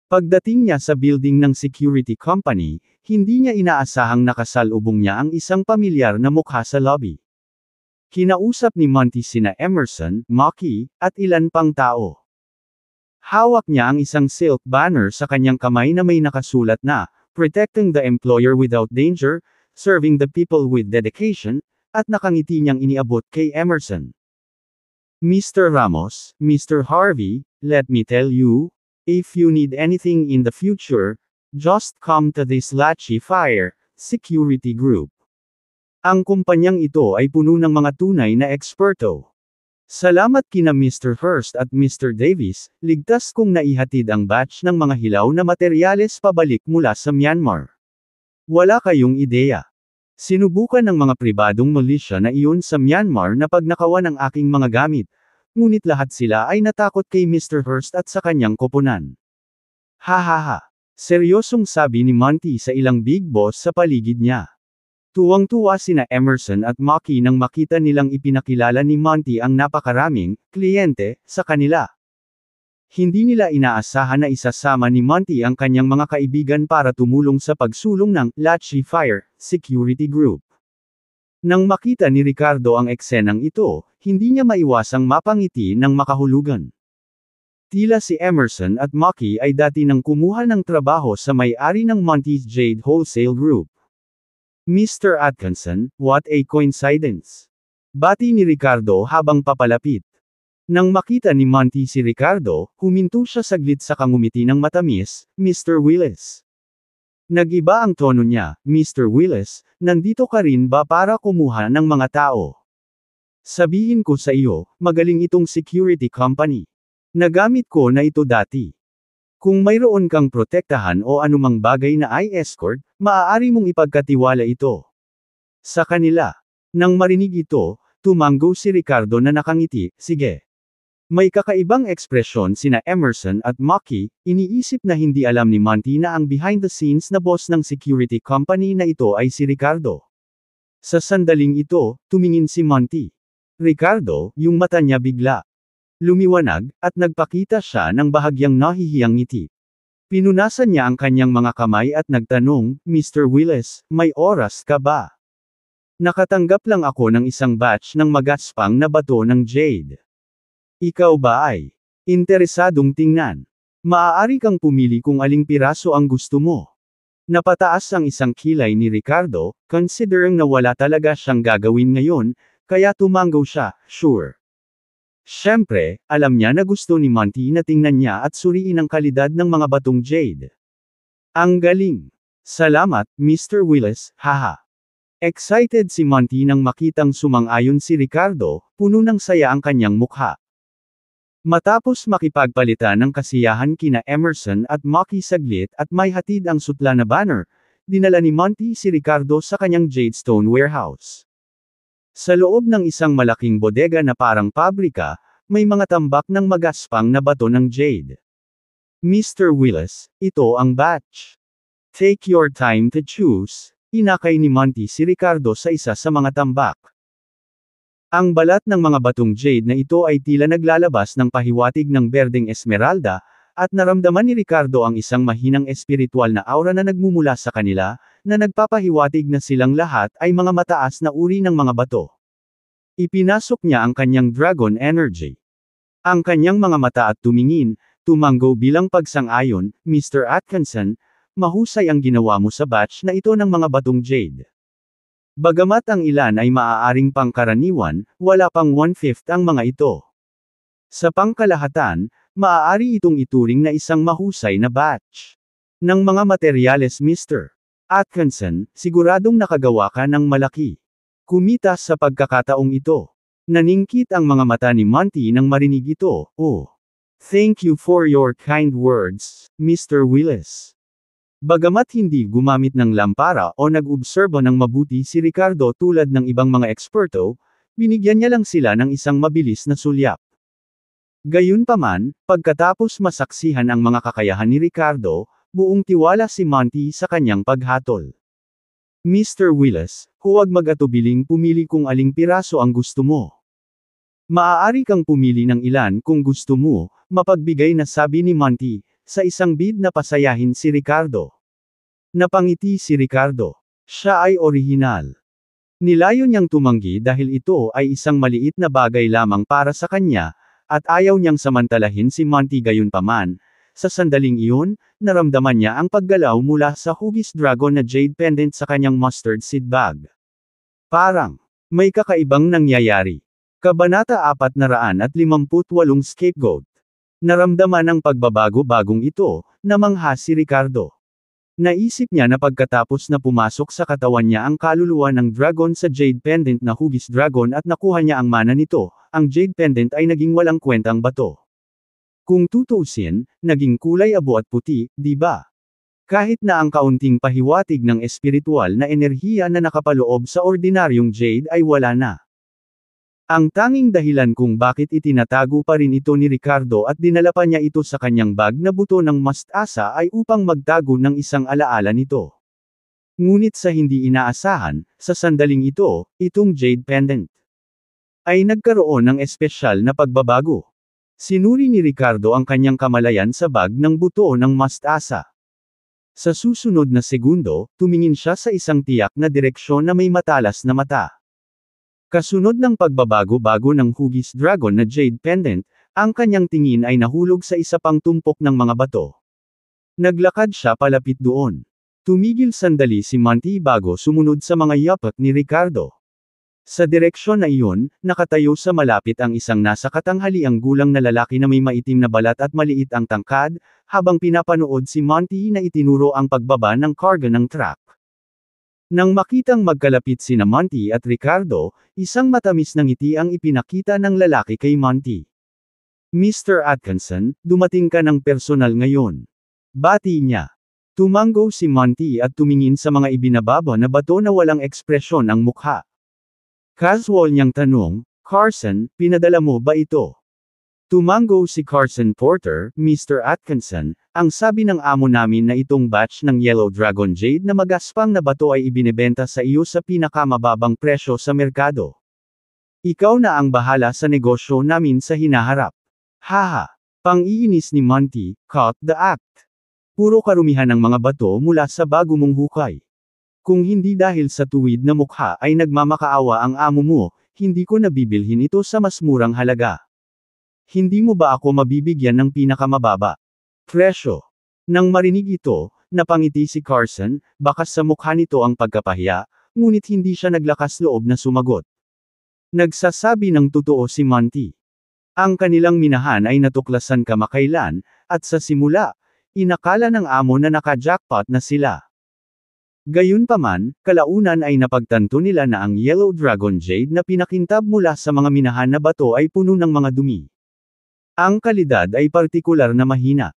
Pagdating niya sa building ng security company, hindi niya inaasahang nakasalubong niya ang isang pamilyar na mukha sa lobby. Kinausap ni Monty sina Emerson, Maki, at ilan pang tao. Hawak niya ang isang silk banner sa kanyang kamay na may nakasulat na, "Protecting the employer without danger, serving the people with dedication," at nakangiti niyang iniabot kay Emerson. "Mr. Ramos, Mr. Harvey, let me tell you, if you need anything in the future, just come to this Lachi Fire Security Group. Ang kumpanyang ito ay puno ng mga tunay na eksperto. Salamat kina Mr. Hurst at Mr. Davis, ligtas kong naihatid ang batch ng mga hilaw na materyales pabalik mula sa Myanmar. Wala kayong ideya. Sinubukan ng mga pribadong militia na iyon sa Myanmar na pagnakawan ang aking mga gamit, ngunit lahat sila ay natakot kay Mr. Hurst at sa kanyang koponan." Hahaha. Seryosong sabi ni Monty sa ilang big boss sa paligid niya. Tuwang-tuwa sina Emerson at Maki nang makita nilang ipinakilala ni Monty ang napakaraming kliyente sa kanila. Hindi nila inaasahan na isasama ni Monty ang kanyang mga kaibigan para tumulong sa pagsulong ng Lachi Fire Security Group. Nang makita ni Ricardo ang eksenang ito, hindi niya maiwasang mapangiti ng makahulugan. Tila si Emerson at Maki ay dati nang kumuha ng trabaho sa may-ari ng Monty's Jade Wholesale Group. "Mr. Atkinson, what a coincidence!" Bati ni Ricardo habang papalapit. Nang makita ni Monty si Ricardo, huminto siya saglit sa kangumiti ng matamis, "Mr. Willis." Nag-iba ang tono niya, "Mr. Willis, nandito ka rin ba para kumuha ng mga tao? Sabihin ko sa iyo, magaling itong security company. Nagamit ko na ito dati. Kung mayroon kang protektahan o anumang bagay na i-escort, maaari mong ipagkatiwala ito sa kanila." Nang marinig ito, tumango si Ricardo na nakangiti, "Sige. May kakaibang ekspresyon sina Emerson at Maki, iniisip na hindi alam ni Monty na ang behind-the-scenes na boss ng security company na ito ay si Ricardo. Sa sandaling ito, tumingin si Monty. Ricardo, yung mata niya bigla lumiwanag, at nagpakita siya ng bahagyang nahihiyang ngiti. Pinunasan niya ang kanyang mga kamay at nagtanong, Mr. Willis, may oras ka ba? Nakatanggap lang ako ng isang batch ng magaspang na bato ng jade. Ikaw ba ay interesadong tingnan? Maaari kang pumili kung aling piraso ang gusto mo. Napataas ang isang kilay ni Ricardo, considering na wala talaga siyang gagawin ngayon, kaya tumanggo siya, sure. Siyempre, alam niya na gusto ni Monty na tingnan niya at suriin ang kalidad ng mga batong jade. Ang galing! Salamat, Mr. Willis, haha. Excited si Monty nang makitang sumang-ayon si Ricardo, puno ng saya ang kanyang mukha. Matapos makipagpalitan ng kasiyahan kina Emerson at Maki saglit at may hatid ang sutla na banner, dinala ni Monty si Ricardo sa kanyang Jadestone warehouse. Sa loob ng isang malaking bodega na parang pabrika, may mga tambak ng magaspang na bato ng jade. Mr. Willis, ito ang batch. Take your time to choose, inakay ni Monty si Ricardo sa isa sa mga tambak. Ang balat ng mga batong jade na ito ay tila naglalabas ng pahiwatig ng berdeng esmeralda, at naramdaman ni Ricardo ang isang mahinang espiritual na aura na nagmumula sa kanila, na nagpapahiwatig na silang lahat ay mga mataas na uri ng mga bato. Ipinasok niya ang kanyang dragon energy. Ang kanyang mga mata at tumingin, tumanggo bilang pagsang-ayon, Mr. Atkinson, mahusay ang ginawa mo sa batch na ito ng mga batong jade. Bagamat ang ilan ay maaaring pangkaraniwan, wala pang 1/5 ang mga ito. Sa pangkalahatan, maaari itong ituring na isang mahusay na batch. Ng mga materyales Mr. Atkinson, siguradong nakagawa ka ng malaki. Kumita sa pagkakataong ito. Naningkit ang mga mata ni Monty nang marinig ito, oh. Thank you for your kind words, Mr. Willis. Bagamat hindi gumamit ng lampara o nag-obserba ng mabuti si Ricardo tulad ng ibang mga eksperto, binigyan niya lang sila ng isang mabilis na sulyap. Gayunpaman, pagkatapos masaksihan ang mga kakayahan ni Ricardo, buong tiwala si Monty sa kanyang paghatol. Mr. Willis, huwag mag-atubiling pumili kung aling piraso ang gusto mo. Maaari kang pumili ng ilan kung gusto mo, mapagbigay na sabi ni Monty, sa isang bid na pasayahin si Ricardo. Napangiti si Ricardo. Siya ay orihinal. Nilayo niyang tumanggi dahil ito ay isang maliit na bagay lamang para sa kanya, at ayaw niyang samantalahin si Monty gayunpaman. Sa sandaling iyon, naramdaman niya ang paggalaw mula sa hugis dragon na jade pendant sa kanyang mustard seed bag. Parang may kakaibang nangyayari. Kabanata 458 Scapegoat. Naramdaman ang pagbabago-bagong ito, namangha si Ricardo. Naisip niya na pagkatapos na pumasok sa katawan niya ang kaluluwa ng dragon sa jade pendant na hugis dragon at nakuha niya ang mana nito, ang jade pendant ay naging walang kwentang bato. Kung tutuusin, naging kulay abo at puti, di ba? Kahit na ang kaunting pahiwatig ng espiritual na enerhiya na nakapaloob sa ordinaryong jade ay wala na. Ang tanging dahilan kung bakit itinatago pa rin ito ni Ricardo at dinala pa niya ito sa kanyang bag na buto ng mustasa ay upang magtago ng isang alaala nito. Ngunit sa hindi inaasahan, sa sandaling ito, itong jade pendant ay nagkaroon ng espesyal na pagbabago. Sinuri ni Ricardo ang kanyang kamalayan sa bag ng buto ng mustasa. Sa susunod na segundo, tumingin siya sa isang tiyak na direksyon na may matalas na mata. Kasunod ng pagbabago-bago ng hugis dragon na jade pendant, ang kanyang tingin ay nahulog sa isa pang tumpok ng mga bato. Naglakad siya palapit doon. Tumigil sandali si Monty bago sumunod sa mga yapak ni Ricardo. Sa direksyon na iyon, nakatayo sa malapit ang isang nasa katanghaliang gulang na lalaki na may maitim na balat at maliit ang tangkad, habang pinapanood si Monty na itinuro ang pagbaba ng karga ng truck. Nang makitang magkalapit sina Monty at Ricardo, isang matamis na ngiti ang ipinakita ng lalaki kay Monty. Mr. Atkinson, dumating ka ng personal ngayon. Bati niya. Tumanggo si Monty at tumingin sa mga ibinababa na bato na walang ekspresyon ang mukha. Casual niyang tanong, Carson, pinadala mo ba ito? Tumango si Carson Porter, Mr. Atkinson, ang sabi ng amo namin na itong batch ng Yellow Dragon Jade na magaspang na bato ay ibinebenta sa iyo sa pinakamababang presyo sa merkado. Ikaw na ang bahala sa negosyo namin sa hinaharap. Haha. Pang-iinis ni Monty, caught the act. Puro karumihan ng mga bato mula sa bago mong hukay. Kung hindi dahil sa tuwid na mukha ay nagmamakaawa ang amo mo, hindi ko nabibilhin ito sa mas murang halaga. Hindi mo ba ako mabibigyan ng pinakamababa presyo? Nang marinig ito, napangiti si Carson, bakas sa mukha nito ang pagkapahiya, ngunit hindi siya naglakas loob na sumagot. Nagsasabi ng totoo si Monty. Ang kanilang minahan ay natuklasan kamakailan, at sa simula, inakala ng amo na naka-jackpot na sila. Gayunpaman, kalaunan ay napagtanto nila na ang Yellow Dragon Jade na pinakintab mula sa mga minahan na bato ay puno ng mga dumi. Ang kalidad ay partikular na mahina.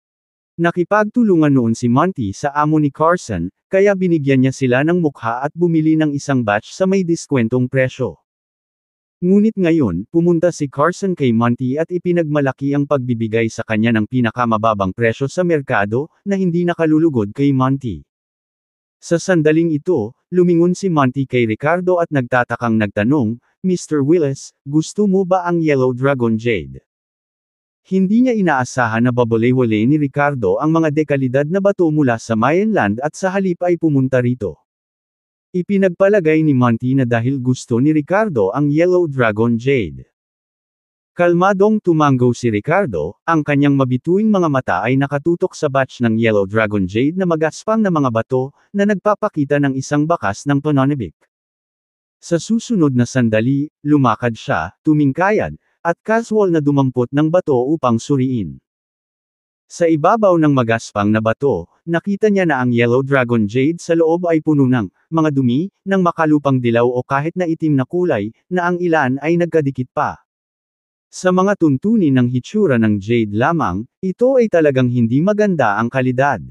Nakipagtulungan noon si Monty sa amo ni Carson, kaya binigyan niya sila ng mukha at bumili ng isang batch sa may diskwentong presyo. Ngunit ngayon, pumunta si Carson kay Monty at ipinagmalaki ang pagbibigay sa kanya ng pinakamababang presyo sa merkado, na hindi nakalulugod kay Monty. Sa sandaling ito, lumingon si Monty kay Ricardo at nagtatakang nagtanong, Mr. Willis, gusto mo ba ang Yellow Dragon Jade? Hindi niya inaasahan na babole-wale ni Ricardo ang mga dekalidad na bato mula sa Mayenland at sa halip ay pumunta rito. Ipinagpalagay ni Monty na dahil gusto ni Ricardo ang Yellow Dragon Jade. Kalmadong tumango si Ricardo, ang kanyang mabituing mga mata ay nakatutok sa batch ng Yellow Dragon Jade na magaspang na mga bato, na nagpapakita ng isang bakas ng pananabik. Sa susunod na sandali, lumakad siya, tumingkayad, at casual na dumampot ng bato upang suriin. Sa ibabaw ng magaspang na bato, nakita niya na ang Yellow Dragon Jade sa loob ay puno ng mga dumi, ng makalupang dilaw o kahit na itim na kulay, na ang ilan ay nagkadikit pa. Sa mga tuntunin ng hitsura ng Jade lamang, ito ay talagang hindi maganda ang kalidad.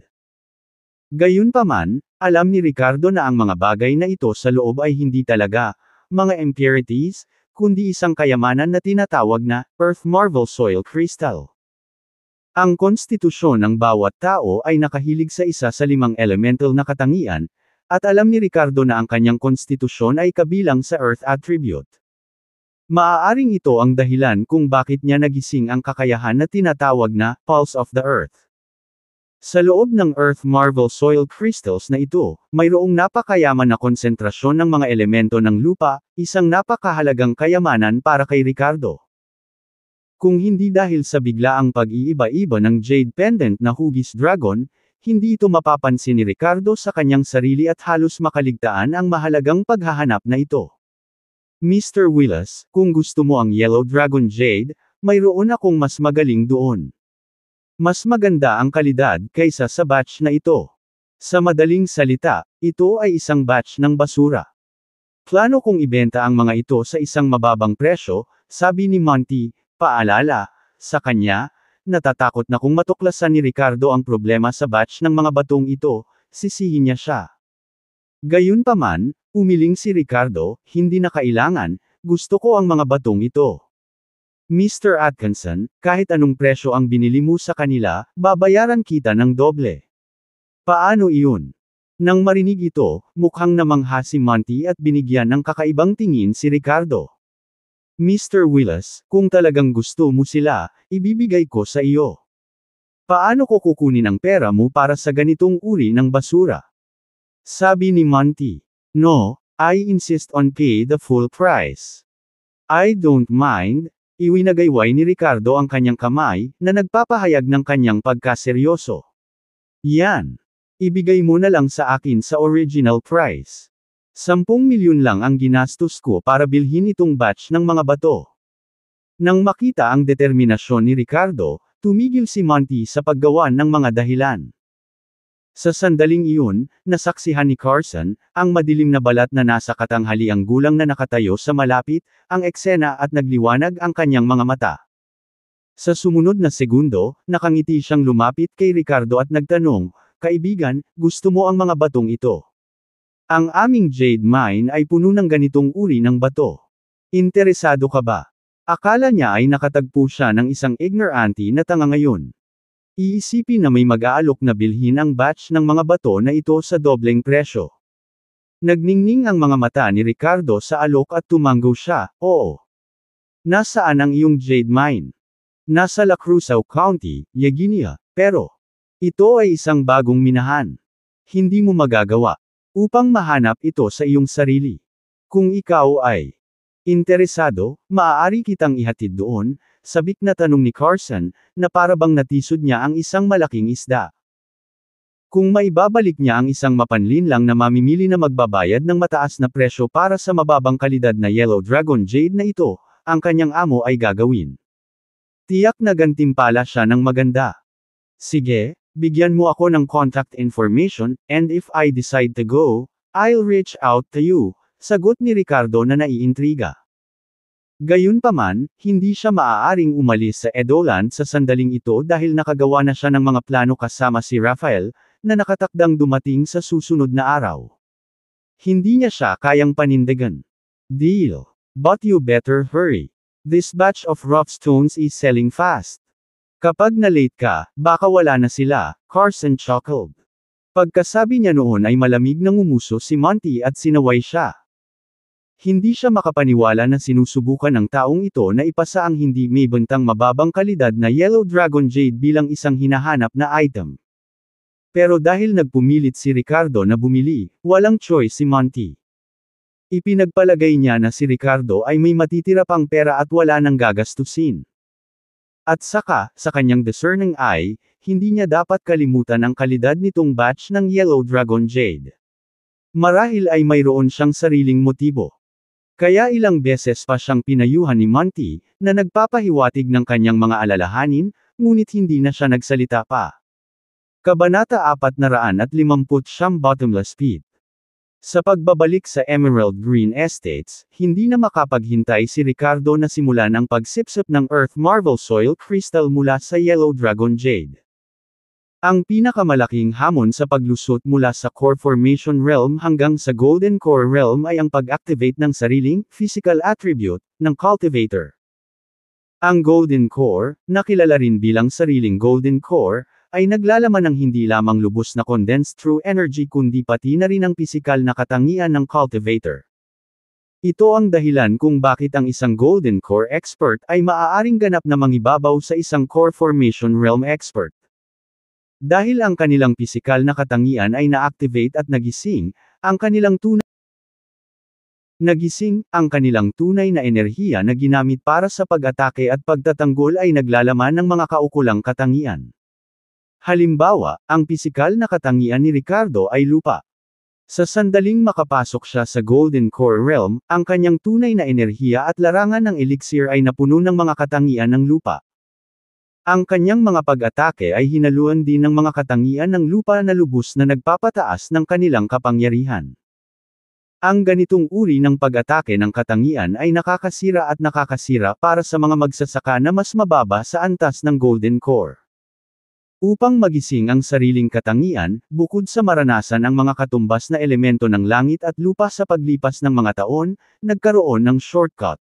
Gayunpaman, alam ni Ricardo na ang mga bagay na ito sa loob ay hindi talaga mga impurities, kundi isang kayamanan na tinatawag na Earth Marvel Soil Crystal. Ang konstitusyon ng bawat tao ay nakahilig sa isa sa 5 elemental na katangian, at alam ni Ricardo na ang kanyang konstitusyon ay kabilang sa Earth attribute. Maaaring ito ang dahilan kung bakit niya nagising ang kakayahan na tinatawag na Pulse of the Earth. Sa loob ng Earth Marvel Soil Crystals na ito, mayroong napakayaman na konsentrasyon ng mga elemento ng lupa, isang napakahalagang kayamanan para kay Ricardo. Kung hindi dahil sa biglaang pag-iiba-iba ng Jade Pendant na hugis dragon, hindi ito mapapansin ni Ricardo sa kanyang sarili at halos makaligtaan ang mahalagang paghahanap na ito. Mr. Willis, kung gusto mo ang Yellow Dragon Jade, mayroon akong mas magaling doon. Mas maganda ang kalidad kaysa sa batch na ito. Sa madaling salita, ito ay isang batch ng basura. Plano kong ibenta ang mga ito sa isang mababang presyo, sabi ni Monty, paalala, sa kanya, natatakot na kung matuklasan ni Ricardo ang problema sa batch ng mga batong ito, sisihin niya siya. Gayunpaman, umiling si Ricardo, hindi na kailangan, gusto ko ang mga batong ito. Mr. Atkinson, kahit anong presyo ang binili mo sa kanila, babayaran kita ng doble. Paano iyon? Nang marinig ito, mukhang namangha si Monty at binigyan ng kakaibang tingin si Ricardo. Mr. Willis, kung talagang gusto mo sila, ibibigay ko sa iyo. Paano ko kukunin ang pera mo para sa ganitong uri ng basura? Sabi ni Monty. No, I insist on pay the full price. I don't mind. Iwinagayway ni Ricardo ang kanyang kamay, na nagpapahayag ng kanyang pagkaseryoso. Yan. Ibigay mo na lang sa akin sa original price. 10 milyon lang ang ginastos ko para bilhin itong batch ng mga bato. Nang makita ang determinasyon ni Ricardo, tumigil si Monty sa paggawa ng mga dahilan. Sa sandaling iyon, nasaksihan ni Carson, ang madilim na balat na nasa katanghaliang gulang na nakatayo sa malapit, ang eksena at nagliwanag ang kanyang mga mata. Sa sumunod na segundo, nakangiti siyang lumapit kay Ricardo at nagtanong, Kaibigan, gusto mo ang mga batong ito? Ang aming jade mine ay puno ng ganitong uri ng bato. Interesado ka ba? Akala niya ay nakatagpo siya ng isang ignorante na tanga ngayon. Iisipin na may mag-aalok na bilhin ang batch ng mga bato na ito sa dobleng presyo. Nagningning ang mga mata ni Ricardo sa alok at tumanggo siya, oo. Nasaan ang iyong jade mine? Nasa La Cruzao County, Yeguina, pero ito ay isang bagong minahan. Hindi mo magagawa upang mahanap ito sa iyong sarili. Kung ikaw ay interesado, maaari kitang ihatid doon, sabik na tanong ni Carson, na parabang natisod niya ang isang malaking isda. Kung maibabalik niya ang isang mapanlinlang na mamimili na magbabayad ng mataas na presyo para sa mababang kalidad na Yellow Dragon Jade na ito, ang kanyang amo ay gagawin. Tiyak na gantimpala siya ng maganda. Sige, bigyan mo ako ng contact information, and if I decide to go, I'll reach out to you, sagot ni Ricardo na naiintriga. Gayunpaman, hindi siya maaaring umalis sa Edoland sa sandaling ito dahil nakagawa na siya ng mga plano kasama si Rafael, na nakatakdang dumating sa susunod na araw. Hindi niya siya kayang panindigan. Deal. But you better hurry. This batch of rough stones is selling fast. Kapag na-late ka, baka wala na sila, Carson chuckled. Pagkasabi niya noon ay malamig na ngumuso si Monty at sinaway siya. Hindi siya makapaniwala na sinusubukan ng taong ito na ipasa ang hindi may bentang mababang kalidad na Yellow Dragon Jade bilang isang hinahanap na item. Pero dahil nagpumilit si Ricardo na bumili, walang choice si Monty. Ipinagpalagay niya na si Ricardo ay may matitira pang pera at wala nang gagastusin. At saka, sa kanyang discerning eye, hindi niya dapat kalimutan ang kalidad nitong batch ng Yellow Dragon Jade. Marahil ay mayroon siyang sariling motibo. Kaya ilang beses pa siyang pinayuhan ni Monty, na nagpapahiwatig ng kanyang mga alalahanin, ngunit hindi na siya nagsalita pa. Kabanata 459 Bottomless Pit. Sa pagbabalik sa Emerald Green Estates, hindi na makapaghintay si Ricardo na simulan ang pagsipsip ng Earth Marvel Soil Crystal mula sa Yellow Dragon Jade. Ang pinakamalaking hamon sa paglusot mula sa Core Formation Realm hanggang sa Golden Core Realm ay ang pag-activate ng sariling, physical attribute, ng Cultivator. Ang Golden Core, na kilala rin bilang sariling Golden Core, ay naglalaman ng hindi lamang lubos na condensed true energy kundi pati na rin ang pisikal na katangian ng cultivator. Ito ang dahilan kung bakit ang isang Golden Core expert ay maaaring ganap na mangibabaw sa isang Core Formation Realm expert. Dahil ang kanilang pisikal na katangian ay na-activate at nagising, ang kanilang tunay na enerhiya na ginamit para sa pag-atake at pagtatanggol ay naglalaman ng mga kaukulang katangian. Halimbawa, ang pisikal na katangian ni Ricardo ay lupa. Sa sandaling makapasok siya sa Golden Core Realm, ang kanyang tunay na enerhiya at larangan ng elixir ay napuno ng mga katangian ng lupa. Ang kanyang mga pag-atake ay hinaluan din ng mga katangian ng lupa na lubos na nagpapataas ng kanilang kapangyarihan. Ang ganitong uri ng pag-atake ng katangian ay nakakasira para sa mga magsasaka na mas mababa sa antas ng Golden Core. Upang magising ang sariling katangian, bukod sa maranasan ang mga katumbas na elemento ng langit at lupa sa paglipas ng mga taon, nagkaroon ng shortcut.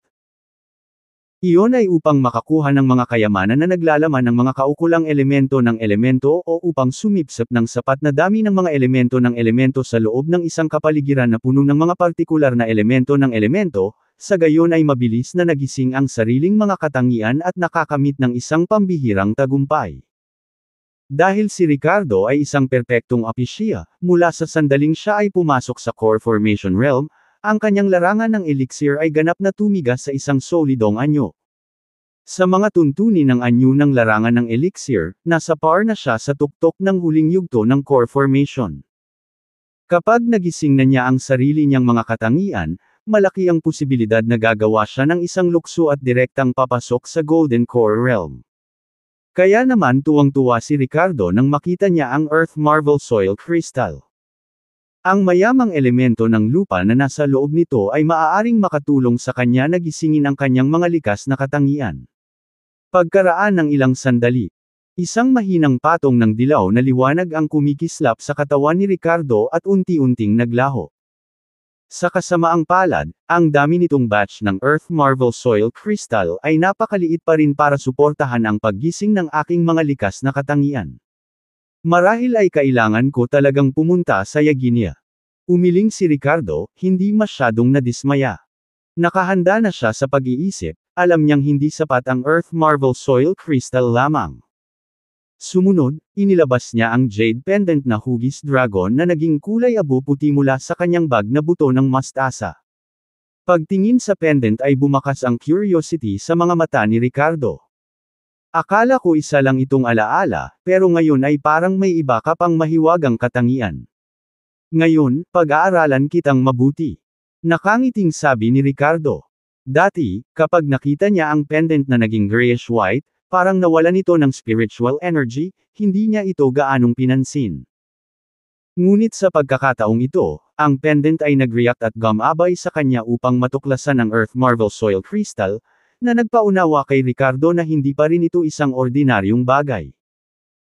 Iyon ay upang makakuha ng mga kayamanan na naglalaman ng mga kaukulang elemento ng elemento o upang sumipsip ng sapat na dami ng mga elemento sa loob ng isang kapaligiran na puno ng mga partikular na elemento ng elemento, sa gayon ay mabilis na nagising ang sariling mga katangian at nakakamit ng isang pambihirang tagumpay. Dahil si Ricardo ay isang perpektong opisya, mula sa sandaling siya ay pumasok sa Core Formation Realm, ang kanyang larangan ng elixir ay ganap na tumigas sa isang solidong anyo. Sa mga tuntunin ng anyo ng larangan ng elixir, nasa par na siya sa tuktok ng huling yugto ng Core Formation. Kapag nagising na niya ang sarili niyang mga katangian, malaki ang posibilidad na gagawa siya ng isang lukso at direktang papasok sa Golden Core Realm. Kaya naman tuwang-tuwa si Ricardo nang makita niya ang Earth Marvel Soil Crystal. Ang mayamang elemento ng lupa na nasa loob nito ay maaaring makatulong sa kanya na gisingin ang kanyang mga likas na katangian. Pagkaraan ng ilang sandali, isang mahinang patong ng dilaw na liwanag ang kumikislap sa katawan ni Ricardo at unti-unting naglaho. Sa kasamaang palad, ang dami nitong batch ng Earth Marvel Soil Crystal ay napakaliit pa rin para suportahan ang paggising ng aking mga likas na katangian. Marahil ay kailangan ko talagang pumunta sa Yaginia. Umiling si Ricardo, hindi masyadong nadismaya. Nakahanda na siya sa pag-iisip, alam niyang hindi sapat ang Earth Marvel Soil Crystal lamang. Sumunod, inilabas niya ang jade pendant na hugis dragon na naging kulay abo-puti mula sa kanyang bag na buto ng mastasa. Pagtingin sa pendant ay bumakas ang curiosity sa mga mata ni Ricardo. Akala ko isa lang itong alaala, pero ngayon ay parang may iba ka pang mahiwagang katangian. Ngayon, pag-aaralan kitang mabuti. Nakangiting sabi ni Ricardo. Dati, kapag nakita niya ang pendant na naging grayish-white, parang nawalan ito ng spiritual energy, hindi niya ito gaanong pinansin. Ngunit sa pagkakataong ito, ang pendant ay nag-react at gumabay sa kanya upang matuklasan ang Earth Marvel Soil Crystal, na nagpaunawa kay Ricardo na hindi pa rin ito isang ordinaryong bagay.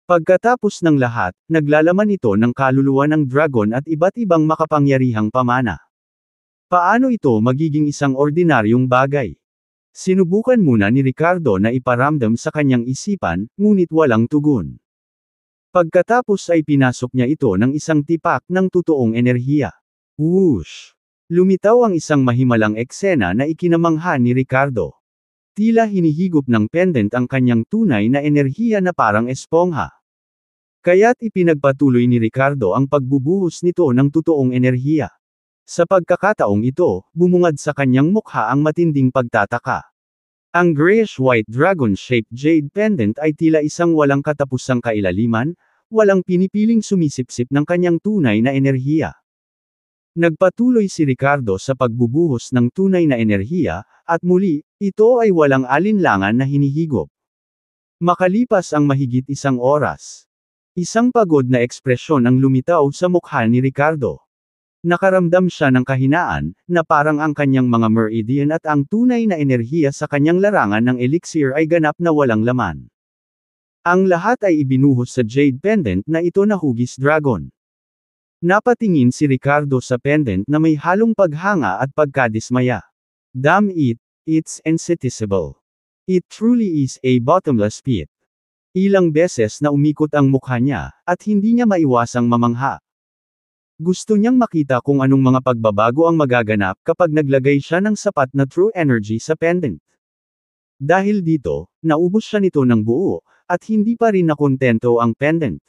Pagkatapos ng lahat, naglalaman ito ng kaluluwa ng dragon at iba't ibang makapangyarihang pamana. Paano ito magiging isang ordinaryong bagay? Sinubukan muna ni Ricardo na iparamdam sa kanyang isipan, ngunit walang tugon. Pagkatapos ay pinasok niya ito ng isang tipak ng totoong enerhiya. Whoosh! Lumitaw ang isang mahimalang eksena na ikinamangha ni Ricardo. Tila hinihigop ng pendant ang kanyang tunay na enerhiya na parang espongha. Kaya't ipinagpatuloy ni Ricardo ang pagbubuhos nito ng totoong enerhiya. Sa pagkakataong ito, bumungad sa kanyang mukha ang matinding pagtataka. Ang grayish-white dragon-shaped jade pendant ay tila isang walang katapusang kailaliman, walang pinipiling sumisipsip ng kanyang tunay na enerhiya. Nagpatuloy si Ricardo sa pagbubuhos ng tunay na enerhiya, at muli, ito ay walang alinlangan na hinihigop. Makalipas ang mahigit isang oras. Isang pagod na ekspresyon ang lumitaw sa mukha ni Ricardo. Nakaramdam siya ng kahinaan, na parang ang kanyang mga meridian at ang tunay na enerhiya sa kanyang larangan ng elixir ay ganap na walang laman. Ang lahat ay ibinuhos sa jade pendant na ito na hugis dragon. Napatingin si Ricardo sa pendant na may halong paghanga at pagkadismaya. Damn it, it's insatiable. It truly is a bottomless pit. Ilang beses na umikot ang mukha niya, at hindi niya maiwasang mamangha. Gusto niyang makita kung anong mga pagbabago ang magaganap kapag naglagay siya ng sapat na true energy sa pendant. Dahil dito, naubos siya nito ng buo, at hindi pa rin nakontento ang pendant.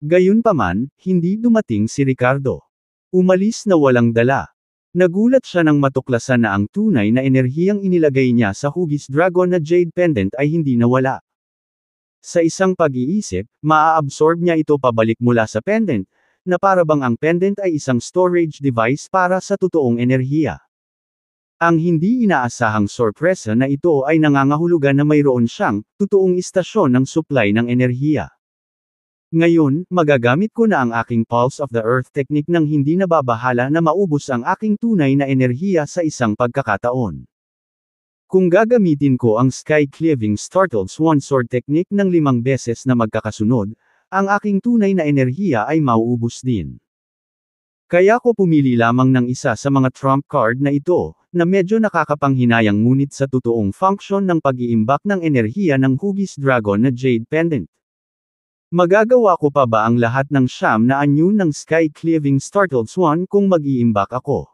Gayunpaman, hindi dumating si Ricardo. Umalis na walang dala. Nagulat siya nang matuklasan na ang tunay na enerhiyang inilagay niya sa hugis dragon na jade pendant ay hindi nawala. Sa isang pag-iisip, maa-absorb niya ito pabalik mula sa pendant, na parabang ang pendant ay isang storage device para sa totoong enerhiya. Ang hindi inaasahang sorpresa na ito ay nangangahulugan na mayroon siyang totoong istasyon ng supply ng enerhiya. Ngayon, magagamit ko na ang aking Pulse of the Earth technique nang hindi nababahala na maubos ang aking tunay na enerhiya sa isang pagkakataon. Kung gagamitin ko ang Sky Cleaving Startled Swan Sword technique ng 5 beses na magkakasunod, ang aking tunay na enerhiya ay mauubos din. Kaya ko pumili lamang ng isa sa mga trump card na ito, na medyo nakakapanghinayang ngunit sa totoong function ng pag-iimbak ng enerhiya ng hugis dragon na jade pendant. Magagawa ko pa ba ang lahat ng siyam na anyo ng Sky Cleaving Startled Swan kung mag-iimbak ako?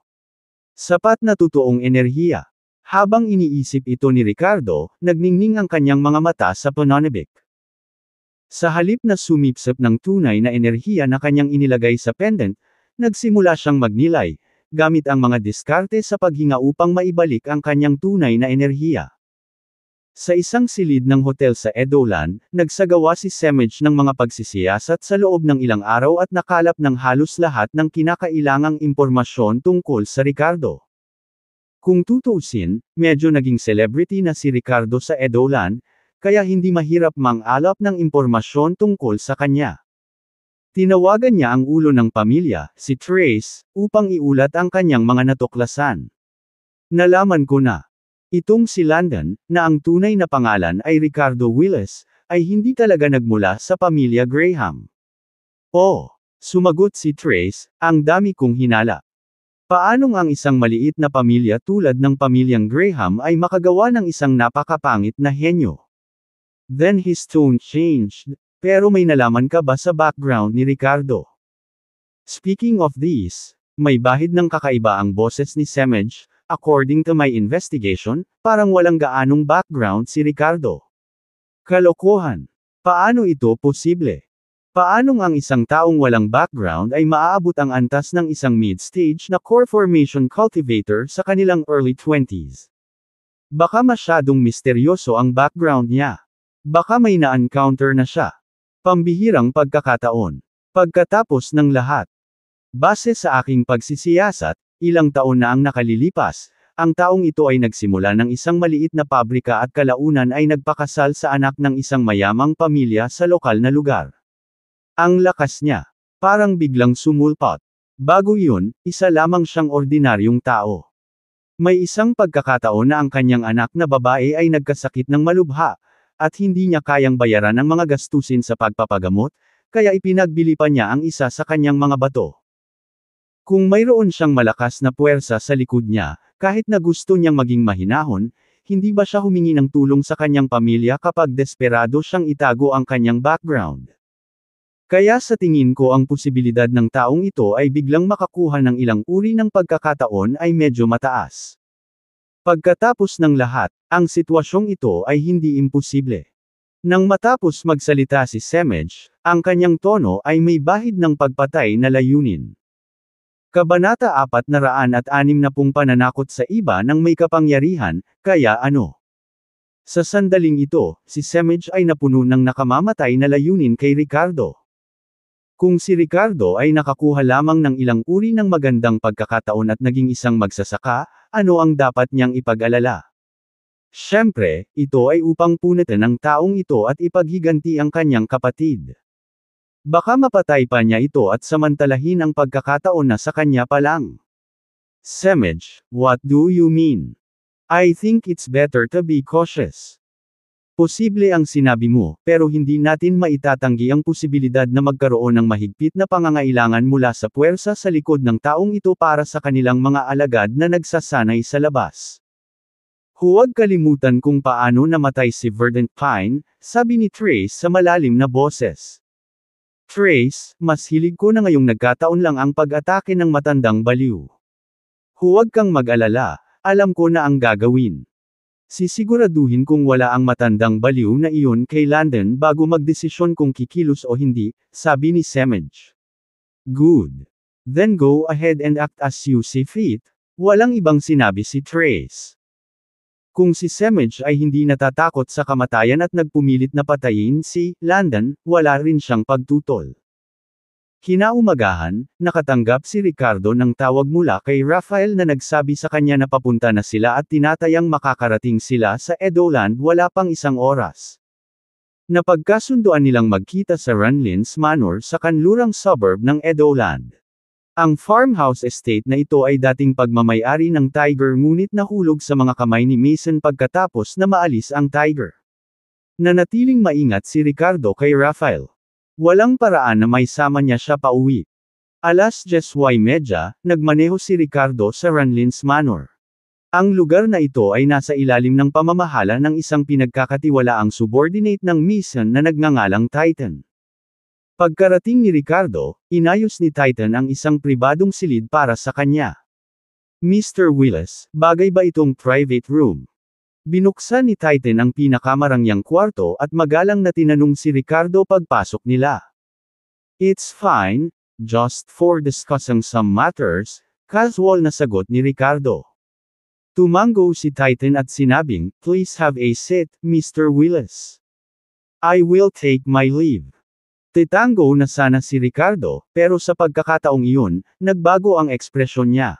Sapat na totoong enerhiya. Habang iniisip ito ni Ricardo, nagningning ang kanyang mga mata sa pananabik. Sa halip na sumipsip ng tunay na enerhiya na kanyang inilagay sa pendant, nagsimula siyang magnilay, gamit ang mga diskarte sa paghinga upang maibalik ang kanyang tunay na enerhiya. Sa isang silid ng hotel sa Edolan, nagsagawa si Semage ng mga pagsisiyasat sa loob ng ilang araw at nakalap ng halos lahat ng kinakailangang impormasyon tungkol sa Ricardo. Kung tutuusin, medyo naging celebrity na si Ricardo sa Edolan, kaya hindi mahirap mang-alap ng impormasyon tungkol sa kanya. Tinawagan niya ang ulo ng pamilya, si Trace, upang iulat ang kanyang mga natuklasan. Nalaman ko na. Itong si Landon, na ang tunay na pangalan ay Ricardo Willis, ay hindi talaga nagmula sa pamilya Graham. Oh, sumagot si Trace, ang dami kong hinala. Paanong ang isang maliit na pamilya tulad ng pamilyang Graham ay makagawa ng isang napakapangit na henyo? Then his tone changed. Pero may nalaman ka ba sa background ni Ricardo? Speaking of this, may bahid ng kakaiba ang boses ni Semej. According to my investigation, parang walang gaanong background si Ricardo. Kalokohan. Paano ito posible? Paanong ang isang taong walang background ay maaabot ang antas ng isang mid-stage na core formation cultivator sa kanilang early 20s? Baka masyadong misteryoso ang background niya. Baka may na-encounter na siya. Pambihirang pagkakataon. Pagkatapos ng lahat. Base sa aking pagsisiyasat, ilang taon na ang nakalilipas, ang taong ito ay nagsimula ng isang maliit na pabrika at kalaunan ay nagpakasal sa anak ng isang mayamang pamilya sa lokal na lugar. Ang lakas niya. Parang biglang sumulpot. Bago yun, isa lamang siyang ordinaryong tao. May isang pagkakataon na ang kanyang anak na babae ay nagkasakit ng malubha, at hindi niya kayang bayaran ang mga gastusin sa pagpapagamot, kaya ipinagbili pa niya ang isa sa kanyang mga bato. Kung mayroon siyang malakas na puwersa sa likod niya, kahit na gusto niyang maging mahinahon, hindi ba siya humingi ng tulong sa kanyang pamilya kapag desperado siyang itago ang kanyang background? Kaya sa tingin ko ang posibilidad ng taong ito ay biglang makakuha ng ilang uri ng pagkakataon ay medyo mataas. Pagkatapos ng lahat, ang sitwasyong ito ay hindi imposible. Nang matapos magsalita si Semej, ang kanyang tono ay may bahid ng pagpatay na layunin. Kabanata 460 Pananakot sa iba ng may kapangyarihan, kaya ano? Sa sandaling ito, si Semej ay napuno ng nakamamatay na layunin kay Ricardo. Kung si Ricardo ay nakakuha lamang ng ilang uri ng magandang pagkakataon at naging isang magsasaka, ano ang dapat niyang ipag-alala? Siyempre, ito ay upang punatan ang taong ito at ipaghiganti ang kanyang kapatid. Baka mapatay pa niya ito at samantalahin ang pagkakataon na sa kanya pa lang. Semej, what do you mean? I think it's better to be cautious. Posible ang sinabi mo, pero hindi natin maitatanggi ang posibilidad na magkaroon ng mahigpit na pangangailangan mula sa puwersa sa likod ng taong ito para sa kanilang mga alagad na nagsasanay sa labas. Huwag kalimutan kung paano namatay si Verdant Pine, sabi ni Trace sa malalim na boses. Trace, mas hilig ko na ngayong nagkataon lang ang pag-atake ng matandang baliw. Huwag kang mag-alala, alam ko na ang gagawin. Sisiguraduhin kung wala ang matandang baliw na iyon kay Landon bago magdesisyon kung kikilos o hindi, sabi ni Semej. Good. Then go ahead and act as you see fit, walang ibang sinabi si Trace. Kung si Semej ay hindi natatakot sa kamatayan at nagpumilit na patayin si Landon, wala rin siyang pagtutol. Kinaumagahan, nakatanggap si Ricardo ng tawag mula kay Rafael na nagsabi sa kanya na papunta na sila at tinatayang makakarating sila sa Edoland wala pang isang oras. Napagkasunduan nilang magkita sa Runlins Manor sa kanlurang suburb ng Edoland. Ang farmhouse estate na ito ay dating pagmamay-ari ng Tiger ngunit nahulog sa mga kamay ni Mason pagkatapos na maalis ang Tiger. Nanatiling maingat si Ricardo kay Rafael. Walang paraan na may sama niya siya pauwi. Alas 10:30, nagmaneho si Ricardo sa Runlins Manor. Ang lugar na ito ay nasa ilalim ng pamamahala ng isang pinagkakatiwalaang subordinate ng Mason na nagngangalang Titan. Pagkarating ni Ricardo, inayos ni Titan ang isang pribadong silid para sa kanya. Mr. Willis, bagay ba itong private room? Binuksan ni Titan ang pinakamarangyang kwarto at magalang na tinanong si Ricardo pagpasok nila. It's fine, just for discussing some matters, casual na sagot ni Ricardo. Tumango si Titan at sinabing, please have a seat, Mr. Willis. I will take my leave. Titango na sana si Ricardo, pero sa pagkakataong iyon, nagbago ang ekspresyon niya.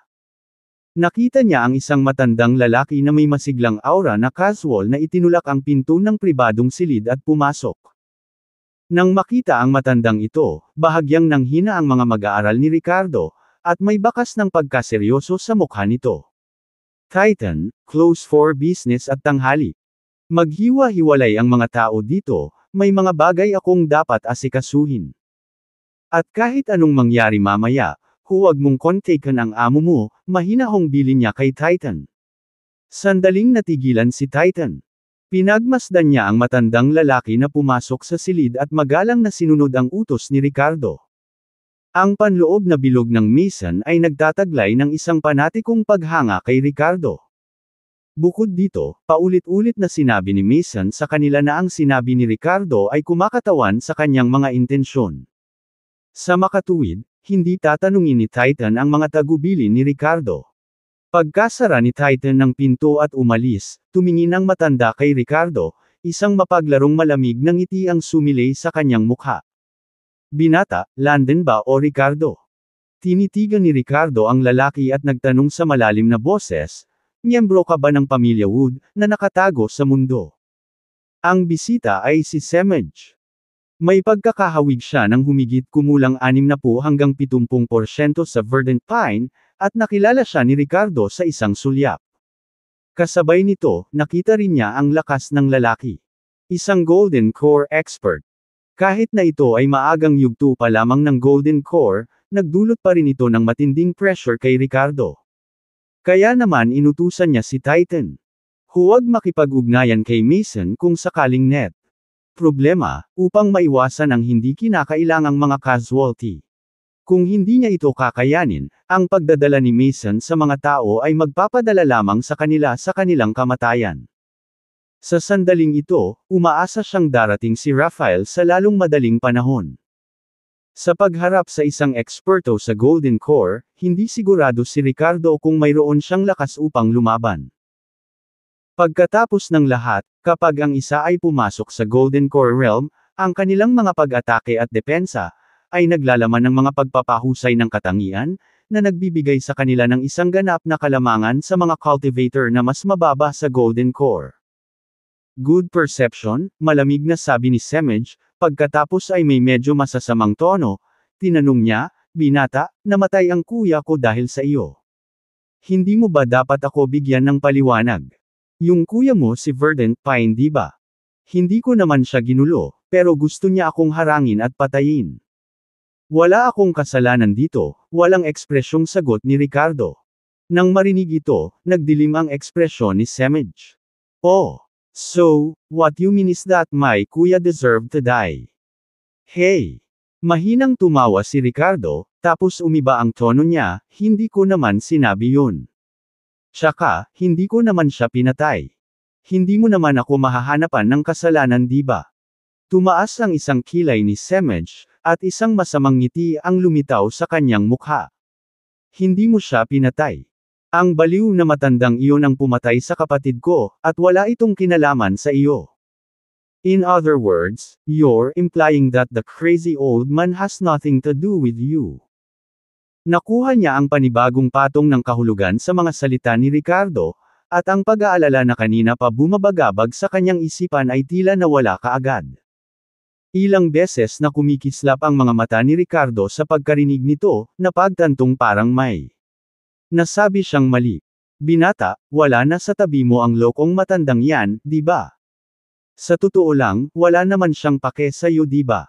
Nakita niya ang isang matandang lalaki na may masiglang aura na casual na itinulak ang pinto ng pribadong silid at pumasok. Nang makita ang matandang ito, bahagyang nanghina ang mga mag-aaral ni Ricardo, at may bakas ng pagkaseryoso sa mukha nito. Titan, close for business at tanghali. Maghiwa-hiwalay ang mga tao dito, may mga bagay akong dapat asikasuhin. At kahit anong mangyari mamaya, huwag mong kontakan ang amo mo, mahinahong bilin niya kay Titan. Sandaling natigilan si Titan. Pinagmasdan niya ang matandang lalaki na pumasok sa silid at magalang na sinunod ang utos ni Ricardo. Ang panloob na bilog ng Mason ay nagtataglay ng isang panatikong paghanga kay Ricardo. Bukod dito, paulit-ulit na sinabi ni Mason sa kanila na ang sinabi ni Ricardo ay kumakatawan sa kanyang mga intensyon. Sa makatuwid, hindi tatanungin ni Titan ang mga tagubilin ni Ricardo. Pagkasara ni Titan ng pinto at umalis, tumingin ang matanda kay Ricardo, isang mapaglarong malamig na ngiti ang sumilay sa kanyang mukha. Binata, Landon ba o Ricardo? Tinitigan ni Ricardo ang lalaki at nagtanong sa malalim na boses, miyembro ka ba ng pamilya Wood, na nakatago sa mundo? Ang bisita ay si Semej. May pagkakahawig siya ng humigit kumulang 60 hanggang 70% sa Verdant Pine, at nakilala siya ni Ricardo sa isang sulyap. Kasabay nito, nakita rin niya ang lakas ng lalaki. Isang Golden Core expert. Kahit na ito ay maagang yugto pa lamang ng Golden Core, nagdulot pa rin ito ng matinding pressure kay Ricardo. Kaya naman inutusan niya si Titan. Huwag makipag-ugnayan kay Mason kung sakaling net. Problema, upang maiwasan ang hindi kinakailangang mga casualty. Kung hindi niya ito kakayanin, ang pagdadala ni Mason sa mga tao ay magpapadala lamang sa kanila sa kanilang kamatayan. Sa sandaling ito, umaasa siyang darating si Raphael sa lalong madaling panahon. Sa pagharap sa isang eksperto sa Golden Core, hindi sigurado si Ricardo kung mayroon siyang lakas upang lumaban. Pagkatapos ng lahat, kapag ang isa ay pumasok sa Golden Core realm, ang kanilang mga pag-atake at depensa, ay naglalaman ng mga pagpapahusay ng katangian, na nagbibigay sa kanila ng isang ganap na kalamangan sa mga cultivator na mas mababa sa Golden Core. Good perception, malamig na sabi ni Semej, pagkatapos ay may medyo masasamang tono, tinanong niya, binata, namatay ang kuya ko dahil sa iyo. Hindi mo ba dapat ako bigyan ng paliwanag? Yung kuya mo si Verdant Pine di ba? Hindi ko naman siya ginulo, pero gusto niya akong harangin at patayin. Wala akong kasalanan dito, walang ekspresyong sagot ni Ricardo. Nang marinig ito, nagdilim ang ekspresyon ni Semej. Oh. So, what you mean is that my kuya deserved to die. Hey! Mahinang tumawa si Ricardo, tapos umiba ang tono niya, hindi ko naman sinabi yun. Tsaka, hindi ko naman siya pinatay. Hindi mo naman ako mahahanapan ng kasalanan di ba? Tumaas ang isang kilay ni Semej, at isang masamang ngiti ang lumitaw sa kanyang mukha. Hindi mo siya pinatay. Ang baliw na matandang iyon ang pumatay sa kapatid ko, at wala itong kinalaman sa iyo. In other words, you're implying that the crazy old man has nothing to do with you. Nakuha niya ang panibagong patong ng kahulugan sa mga salita ni Ricardo, at ang pag-aalala na kanina pa bumabagabag sa kanyang isipan ay tila nawala kaagad. Ilang beses na kumikislap ang mga mata ni Ricardo sa pagkarinig nito, na pagtantong parang may nasabi siyang mali. Binata, wala na sa tabi mo ang lokong matandang yan, di ba? Sa totoo lang, wala naman siyang pake sa iyo di ba?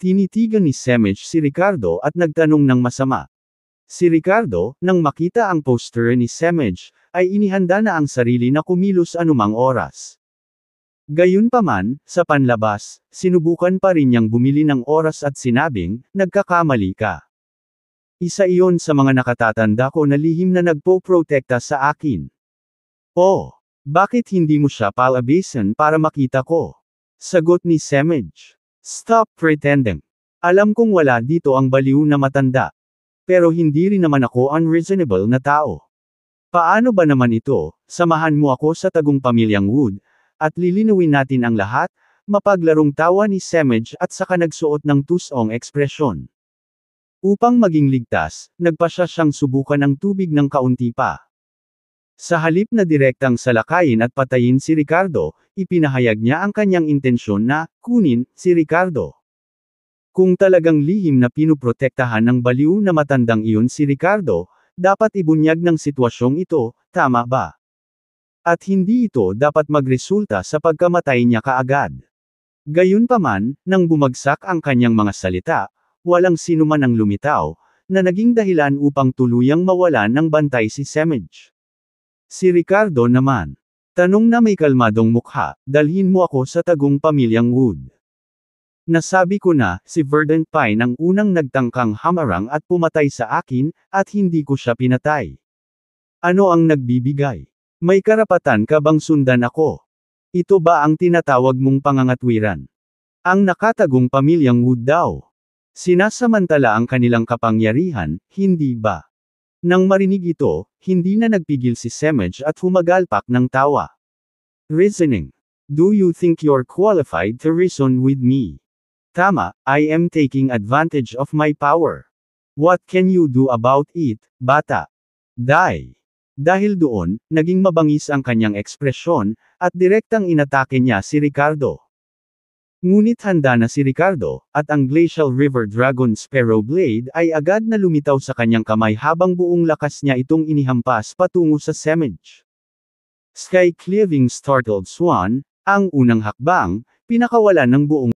Tinitigan ni Semej si Ricardo at nagtanong ng masama. Si Ricardo, nang makita ang poster ni Semej, ay inihanda na ang sarili na kumilos anumang oras. Gayunpaman, sa panlabas, sinubukan pa rin niyang bumili ng oras at sinabing, nagkakamali ka. Isa iyon sa mga nakatatanda ko na lihim na nagpo-protekta sa akin. Oh, bakit hindi mo siya palabasan para makita ko? Sagot ni Semej. Stop pretending. Alam kong wala dito ang baliw na matanda. Pero hindi rin naman ako unreasonable na tao. Paano ba naman ito, samahan mo ako sa tagong pamilyang Wood, at lilinawin natin ang lahat, mapaglarong tawa ni Semej at saka nagsuot ng tusong ekspresyon. Upang maging ligtas, nagpasya siyang subukan ng tubig ng kaunti pa. Sa halip na direktang salakayin at patayin si Ricardo, ipinahayag niya ang kanyang intensyon na, kunin, si Ricardo. Kung talagang lihim na pinuprotektahan ng baliw na matandang iyon si Ricardo, dapat ibunyag ng sitwasyong ito, tama ba? At hindi ito dapat magresulta sa pagkamatay niya kaagad. Gayunpaman, nang bumagsak ang kanyang mga salita, walang sinuman ang lumitaw, na naging dahilan upang tuluyang mawalan ng bantay si Semej. Si Ricardo naman. Tanong na may kalmadong mukha, dalhin mo ako sa tagong pamilyang Wood. Nasabi ko na, si Verdant Pine ang unang nagtangkang hamarang at pumatay sa akin, at hindi ko siya pinatay. Ano ang nagbibigay? May karapatan ka bang sundan ako? Ito ba ang tinatawag mong pangangatwiran? Ang nakatagong pamilyang Wood daw. Sinasamantala ang kanilang kapangyarihan, hindi ba? Nang marinig ito, hindi na nagpigil si Semej at humagalpak ng tawa. Reasoning. Do you think you're qualified to reason with me? Tama, I am taking advantage of my power. What can you do about it, bata? Die. Dahil doon, naging mabangis ang kanyang ekspresyon, at direktang inatake niya si Ricardo. Ngunit handa na si Ricardo, at ang Glacial River Dragon Sparrow Blade ay agad na lumitaw sa kanyang kamay habang buong lakas niya itong inihampas patungo sa Semej. Sky-cleaving Startled Swan, ang unang hakbang, pinakawalan ng buong